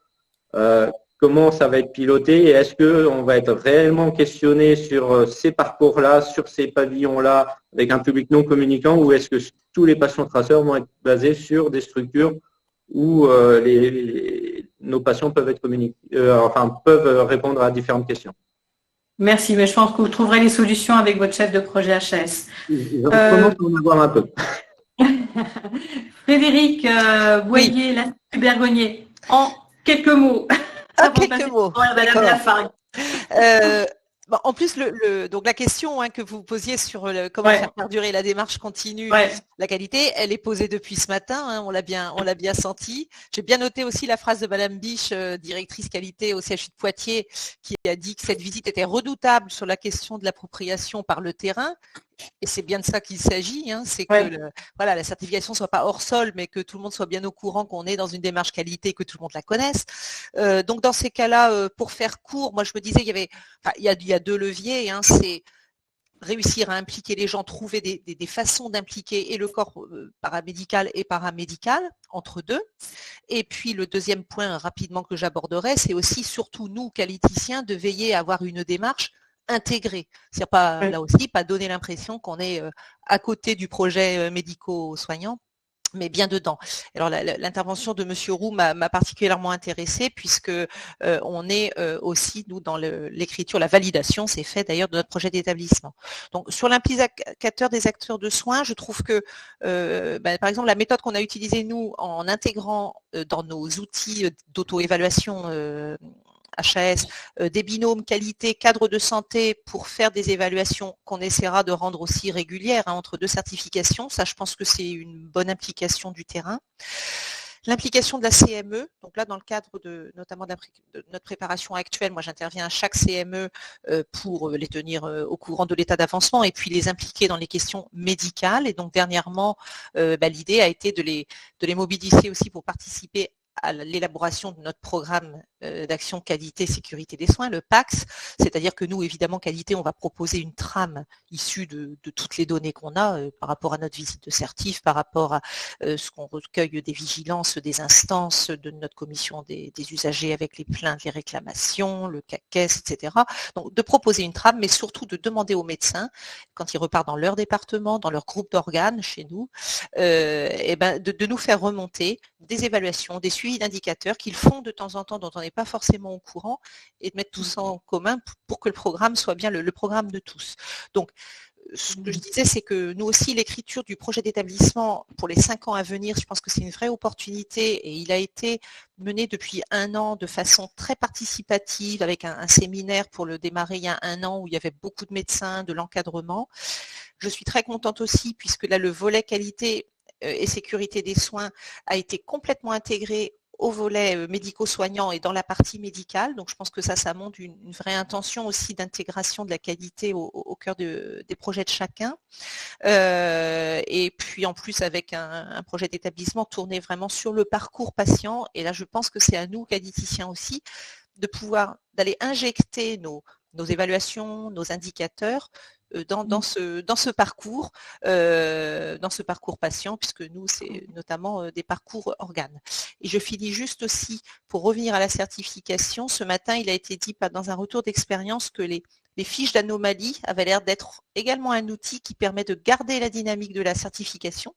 comment ça va être piloté et est-ce qu'on va être réellement questionné sur ces parcours-là, sur ces pavillons-là, avec un public non communicant, ou est-ce que tous les patients traceurs vont être basés sur des structures où nos patients peuvent être peuvent répondre à différentes questions. Merci, mais je pense que vous trouverez les solutions avec votre chef de projet HAS. Je commence à en avoir un peu. Frédéric Boyer, l'Institut Bergonié, en quelques mots. Quelques mots. Madame Lafargue. En plus, donc la question que vous posiez sur comment faire perdurer la démarche continue, la qualité, elle est posée depuis ce matin. On l'a bien senti. J'ai bien noté aussi la phrase de Madame Biche, directrice qualité au CHU de Poitiers, qui a dit que cette visite était redoutable sur la question de l'appropriation par le terrain. Et c'est bien de ça qu'il s'agit, c'est que la certification ne soit pas hors sol, mais que tout le monde soit bien au courant qu'on est dans une démarche qualité et que tout le monde la connaisse. Donc dans ces cas-là, pour faire court, moi je me disais il y a 2 leviers, c'est réussir à impliquer les gens, trouver des façons d'impliquer et le corps paramédical et paramédical entre deux. Et puis le deuxième point rapidement que j'aborderai, c'est aussi surtout nous, qualiticiens, de veiller à avoir une démarche intégrée. C'est pas là aussi pas donner l'impression qu'on est à côté du projet médico-soignant, mais bien dedans. Alors l'intervention de Monsieur Roux m'a particulièrement intéressée puisque on est aussi nous dans l'écriture, la validation c'est fait d'ailleurs de notre projet d'établissement. Donc sur l'implicateur des acteurs de soins, je trouve que par exemple la méthode qu'on a utilisée nous en intégrant dans nos outils d'auto-évaluation HAS, des binômes qualité, cadre de santé pour faire des évaluations qu'on essaiera de rendre aussi régulières entre 2 certifications. Ça, je pense que c'est une bonne implication du terrain. L'implication de la CME, donc là dans le cadre notamment de notre préparation actuelle, moi j'interviens à chaque CME pour les tenir au courant de l'état d'avancement et puis les impliquer dans les questions médicales. Et donc dernièrement, l'idée a été de les mobiliser aussi pour participer à l'élaboration de notre programme d'action qualité sécurité des soins, le PAX, c'est-à-dire que nous, évidemment, qualité, on va proposer une trame issue de toutes les données qu'on a par rapport à notre visite de certif, par rapport à ce qu'on recueille des vigilances, des instances de notre commission des usagers avec les plaintes, les réclamations, le CACES, etc. Donc, de proposer une trame, mais surtout de demander aux médecins, quand ils repartent dans leur département, dans leur groupe d'organes, chez nous, de nous faire remonter des évaluations, des suivis d'indicateurs qu'ils font de temps en temps, dont on n'est pas forcément au courant, et de mettre tout ça en commun pour que le programme soit bien le programme de tous. Donc, ce que je disais, c'est que nous aussi, l'écriture du projet d'établissement pour les 5 ans à venir, je pense que c'est une vraie opportunité et il a été mené depuis 1 an de façon très participative avec un séminaire pour le démarrer il y a 1 an où il y avait beaucoup de médecins, de l'encadrement. Je suis très contente aussi puisque là, le volet qualité et sécurité des soins a été complètement intégré au volet médico-soignant et dans la partie médicale. Donc, je pense que ça montre une vraie intention aussi d'intégration de la qualité au cœur des projets de chacun. Et puis, en plus, avec un projet d'établissement tourné vraiment sur le parcours patient. Et là, je pense que c'est à nous, qualiticiens aussi, de pouvoir d'aller injecter nos évaluations, nos indicateurs dans ce parcours patient, puisque nous, c'est notamment des parcours organes. Et je finis juste aussi, pour revenir à la certification, ce matin, il a été dit dans un retour d'expérience que les fiches d'anomalie avaient l'air d'être également un outil qui permet de garder la dynamique de la certification.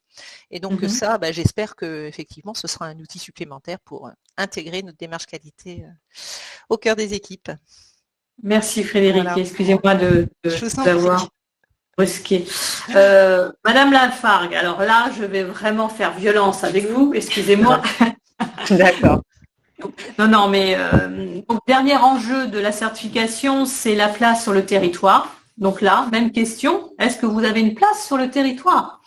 Et donc ça, j'espère que effectivement, ce sera un outil supplémentaire pour intégrer notre démarche qualité au cœur des équipes. Merci Frédéric, voilà. Excusez-moi de t'avoir brusqué. Madame Lafargue, alors là, je vais vraiment faire violence avec vous, excusez-moi. D'accord. Non, mais donc, dernier enjeu de la certification, c'est la place sur le territoire. Donc là, même question, est-ce que vous avez une place sur le territoire ?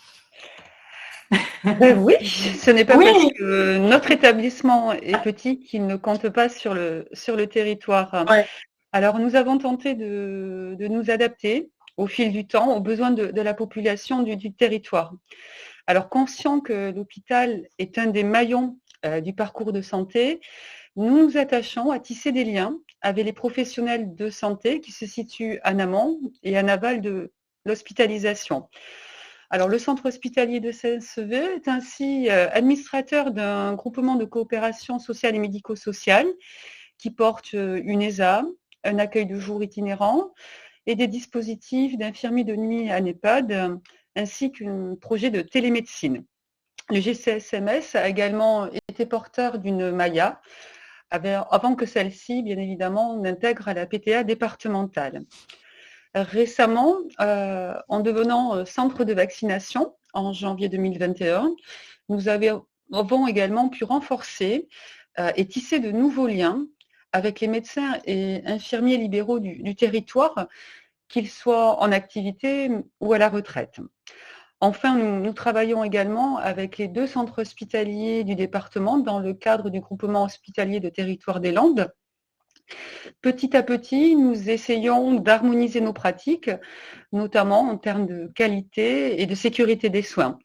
Oui, ce n'est pas parce que notre établissement est petit qu'il ne compte pas sur le territoire. Ouais. Alors, nous avons tenté de nous adapter au fil du temps aux besoins de la population du territoire. Alors, conscient que l'hôpital est un des maillons du parcours de santé, nous nous attachons à tisser des liens avec les professionnels de santé qui se situent en amont et en aval de l'hospitalisation. Alors, le centre hospitalier de Saint-Sevé est ainsi administrateur d'un groupement de coopération sociale et médico-sociale qui porte une ESA, un accueil de jour itinérant et des dispositifs d'infirmiers de nuit en EHPAD, ainsi qu'un projet de télémédecine. Le GCSMS a également été porteur d'une MAIA, avant que celle-ci, bien évidemment, n'intègre la PTA départementale. Récemment, en devenant centre de vaccination en janvier 2021, nous avons également pu renforcer et tisser de nouveaux liens avec les médecins et infirmiers libéraux du territoire, qu'ils soient en activité ou à la retraite. Enfin, nous travaillons également avec les 2 centres hospitaliers du département dans le cadre du groupement hospitalier de territoire des Landes. Petit à petit, nous essayons d'harmoniser nos pratiques, notamment en termes de qualité et de sécurité des soins.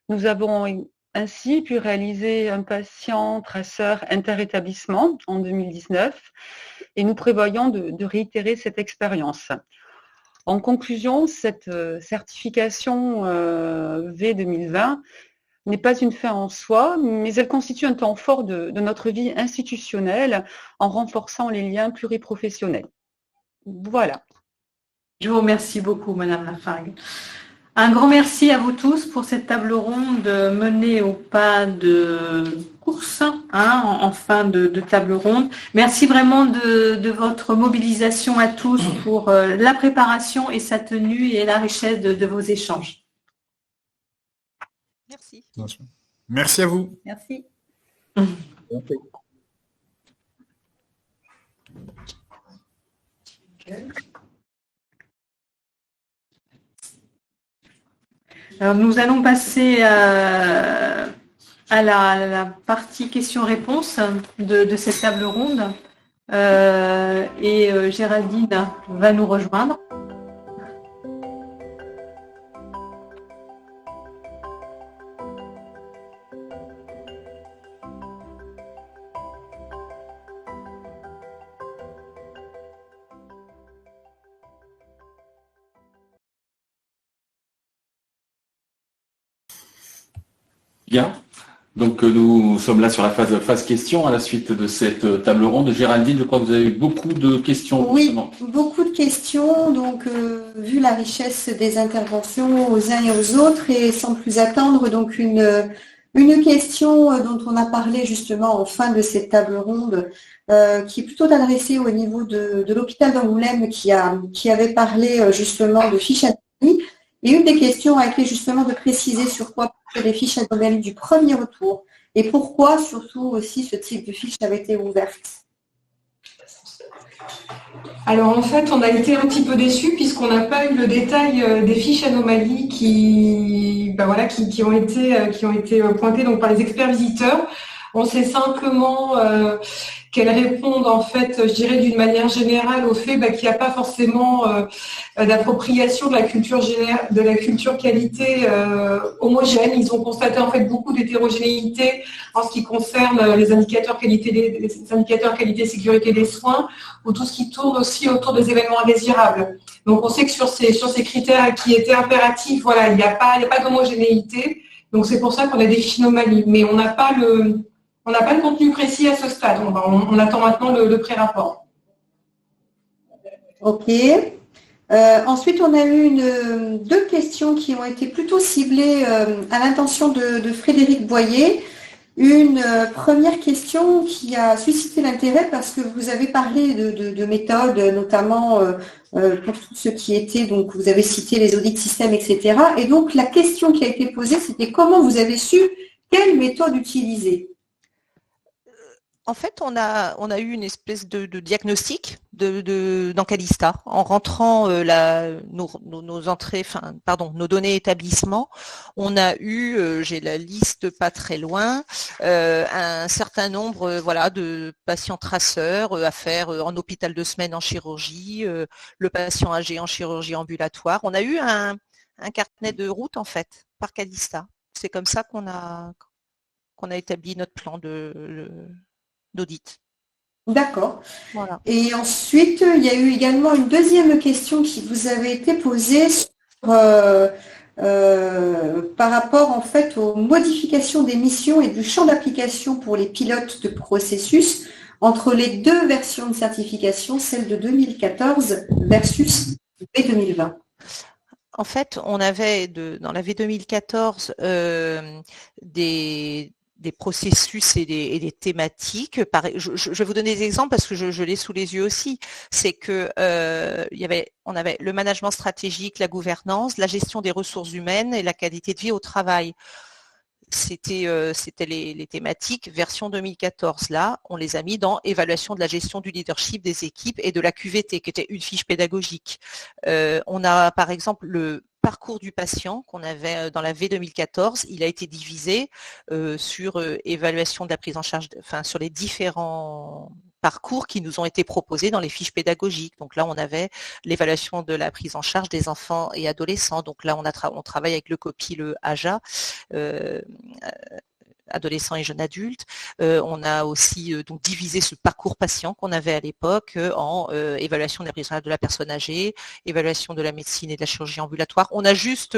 Nous avons ainsi pu réaliser un patient traceur inter-établissement en 2019 et nous prévoyons de réitérer cette expérience. En conclusion, cette certification V 2020 n'est pas une fin en soi, mais elle constitue un temps fort de notre vie institutionnelle en renforçant les liens pluriprofessionnels. Voilà. Je vous remercie beaucoup, Madame Lafargue. Un grand merci à vous tous pour cette table ronde menée au pas de course, en fin de table ronde. Merci vraiment de votre mobilisation à tous pour la préparation et sa tenue et la richesse de vos échanges. Merci. Merci à vous. Merci. Alors, nous allons passer à la partie questions-réponses de cette table ronde. Géraldine va nous rejoindre. Bien. Donc nous sommes là sur la phase questions à la suite de cette table ronde. Géraldine, je crois que vous avez eu beaucoup de questions. Oui, justement. beaucoup de questions. Donc, vu la richesse des interventions aux uns et aux autres, et sans plus attendre, donc une question dont on a parlé justement en fin de cette table ronde, qui est plutôt adressée au niveau de l'hôpital d'Angoulême, qui avait parlé justement de fiches anomalies. Et une des questions a été justement de préciser sur quoi les fiches anomalies du premier retour et pourquoi surtout aussi ce type de fiche avait été ouverte. Alors en fait, on a été un petit peu déçus puisqu'on n'a pas eu le détail des fiches anomalies qui ont été pointées donc par les experts visiteurs. On sait simplement qu'elles répondent en fait, je dirais d'une manière générale au fait qu'il n'y a pas forcément d'appropriation de la culture qualité homogène. Ils ont constaté en fait beaucoup d'hétérogénéité en ce qui concerne les indicateurs qualité sécurité des soins ou tout ce qui tourne aussi autour des événements indésirables. Donc on sait que sur ces critères qui étaient impératifs, voilà, il n'y a pas d'homogénéité. Donc c'est pour ça qu'on a des fiches anomalies, mais on n'a pas le contenu précis à ce stade. On attend maintenant le pré-rapport. Ok. Ensuite, on a eu deux questions qui ont été plutôt ciblées à l'intention de Frédéric Boyer. Une première question qui a suscité l'intérêt parce que vous avez parlé de méthodes, notamment pour tout ce qui était, donc vous avez cité les audits système, etc. Et donc la question qui a été posée, c'était comment vous avez su quelle méthode utiliser? En fait, on a eu une espèce de diagnostic dans Calista. En rentrant nos entrées, nos données établissements, on a eu, j'ai la liste pas très loin, un certain nombre de patients traceurs à faire en hôpital de semaine en chirurgie, le patient âgé en chirurgie ambulatoire. On a eu un carnet de route en fait par Calista. C'est comme ça qu'on a établi notre plan d'audit. D'accord. Voilà. Et ensuite, il y a eu également une deuxième question qui vous avait été posée par rapport en fait aux modifications des missions et du champ d'application pour les pilotes de processus entre les deux versions de certification, celle de 2014 versus V2020. En fait, on avait dans la V2014 des processus et des thématiques. Je vais vous donner des exemples parce que je l'ai sous les yeux aussi. C'est que on avait le management stratégique, la gouvernance, la gestion des ressources humaines et la qualité de vie au travail. C'était les thématiques version 2014. Là, on les a mis dans évaluation de la gestion du leadership des équipes et de la QVT, qui était une fiche pédagogique. On a par exemple le parcours du patient qu'on avait dans la V 2014, il a été divisé sur évaluation de la prise en charge, sur les différents parcours qui nous ont été proposés dans les fiches pédagogiques. Donc là, on avait l'évaluation de la prise en charge des enfants et adolescents. Donc là, on travaille avec le COPI, le AJA, adolescents et jeunes adultes. On a aussi donc divisé ce parcours patient qu'on avait à l'époque en évaluation de la prise en charge de la personne âgée, évaluation de la médecine et de la chirurgie ambulatoire. On a juste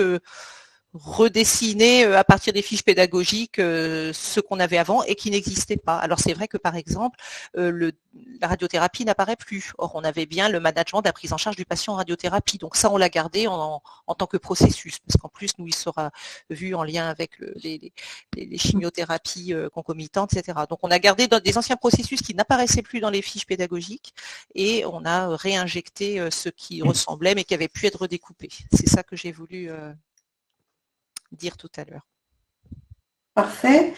redessiner à partir des fiches pédagogiques ce qu'on avait avant et qui n'existait pas. Alors c'est vrai que par exemple, la radiothérapie n'apparaît plus. Or, on avait bien le management de la prise en charge du patient en radiothérapie. Donc ça, on l'a gardé en tant que processus, parce qu'en plus, nous, il sera vu en lien avec les chimiothérapies concomitantes, etc. Donc on a gardé des anciens processus qui n'apparaissaient plus dans les fiches pédagogiques et on a réinjecté ce qui ressemblait mais qui avait pu être redécoupé. C'est ça que j'ai voulu dire tout à l'heure. Parfait.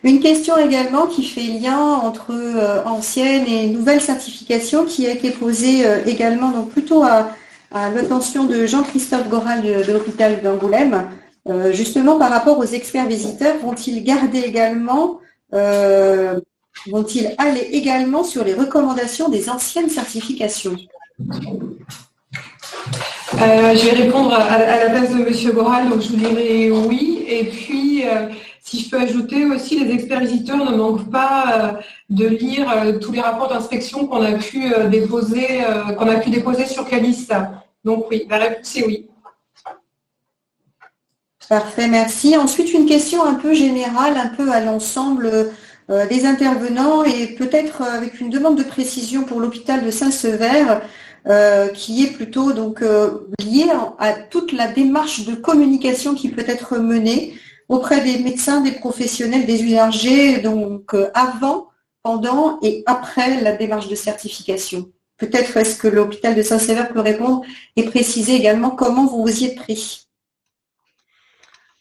Une question également qui fait lien entre ancienne et nouvelle certification qui a été posée également donc plutôt à l'attention de Jean-Christophe Goral de l'hôpital d'Angoulême, justement par rapport aux experts visiteurs, vont-ils aller également sur les recommandations des anciennes certifications? Je vais répondre à la place de M. Goral, donc je vous dirai oui. Et puis, si je peux ajouter aussi, les experts visiteurs ne manquent pas de lire tous les rapports d'inspection qu'on a pu déposer sur Calista. Donc oui, la réponse est oui. Parfait, merci. Ensuite, une question un peu générale, un peu à l'ensemble des intervenants et peut-être avec une demande de précision pour l'hôpital de Saint-Sever. Qui est plutôt donc lié à toute la démarche de communication qui peut être menée auprès des médecins, des professionnels, des usagers, donc avant, pendant et après la démarche de certification. Peut-être est-ce que l'hôpital de Saint-Sever peut répondre et préciser également comment vous vous y êtes pris.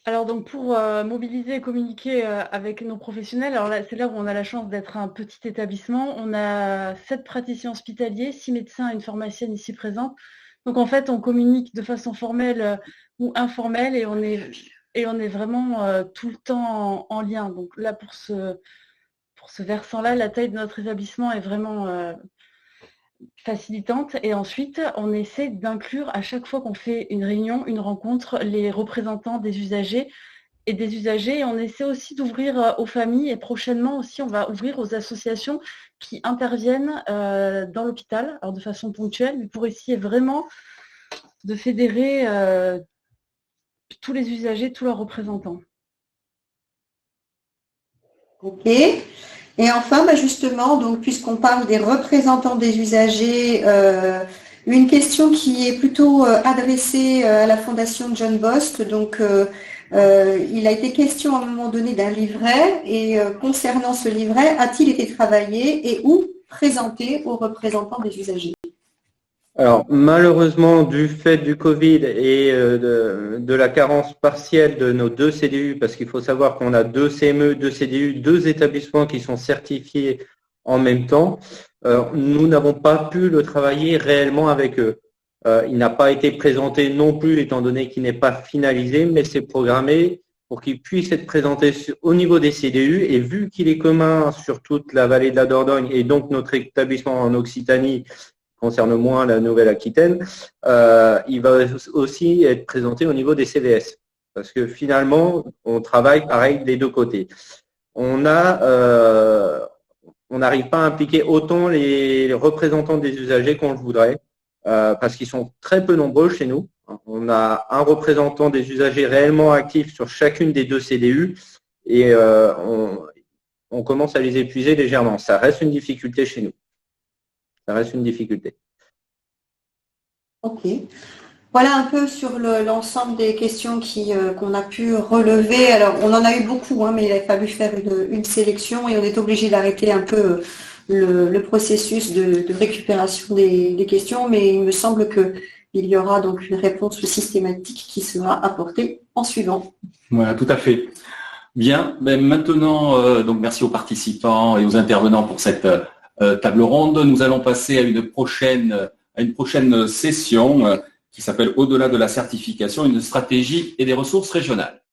Alors donc pour mobiliser et communiquer avec nos professionnels, alors là, c'est là où on a la chance d'être un petit établissement. On a 7 praticiens hospitaliers, 6 médecins et une pharmacienne ici présente. Donc en fait, on communique de façon formelle ou informelle et on est vraiment tout le temps en lien. Donc là, pour ce versant-là, la taille de notre établissement est vraiment facilitante. Et ensuite, on essaie d'inclure à chaque fois qu'on fait une réunion, une rencontre, les représentants des usagers. Et on essaie aussi d'ouvrir aux familles. Et prochainement aussi, on va ouvrir aux associations qui interviennent dans l'hôpital, alors de façon ponctuelle, mais pour essayer vraiment de fédérer tous les usagers, tous leurs représentants. Ok. Et enfin, justement, donc, puisqu'on parle des représentants des usagers, une question qui est plutôt adressée à la Fondation John Bost. Donc, il a été question à un moment donné d'un livret et concernant ce livret, a-t-il été travaillé et où présenté aux représentants des usagers? Alors, malheureusement, du fait du Covid et de la carence partielle de nos 2 CDU, parce qu'il faut savoir qu'on a 2 CME, 2 CDU, 2 établissements qui sont certifiés en même temps. Nous n'avons pas pu le travailler réellement avec eux. Il n'a pas été présenté non plus, étant donné qu'il n'est pas finalisé, mais c'est programmé pour qu'il puisse être présenté au niveau des CDU. Et vu qu'il est commun sur toute la vallée de la Dordogne et donc notre établissement en Occitanie concerne moins la Nouvelle-Aquitaine, il va aussi être présenté au niveau des CVS. Parce que finalement, on travaille pareil des deux côtés. On n'arrive pas à impliquer autant les représentants des usagers qu'on le voudrait, parce qu'ils sont très peu nombreux chez nous. On a un représentant des usagers réellement actifs sur chacune des deux CDU et on commence à les épuiser légèrement. Ça reste une difficulté chez nous. Ça reste une difficulté. Ok. Voilà un peu sur l'ensemble des questions qu'on a pu relever. Alors, on en a eu beaucoup, hein, mais il a fallu faire une sélection et on est obligé d'arrêter un peu le processus de récupération des questions, mais il me semble qu'il y aura donc une réponse systématique qui sera apportée en suivant. Voilà, tout à fait. Bien, ben maintenant, donc merci aux participants et aux intervenants pour cette table ronde. Nous allons passer à une prochaine session qui s'appelle Au-delà de la certification, une stratégie et des ressources régionales.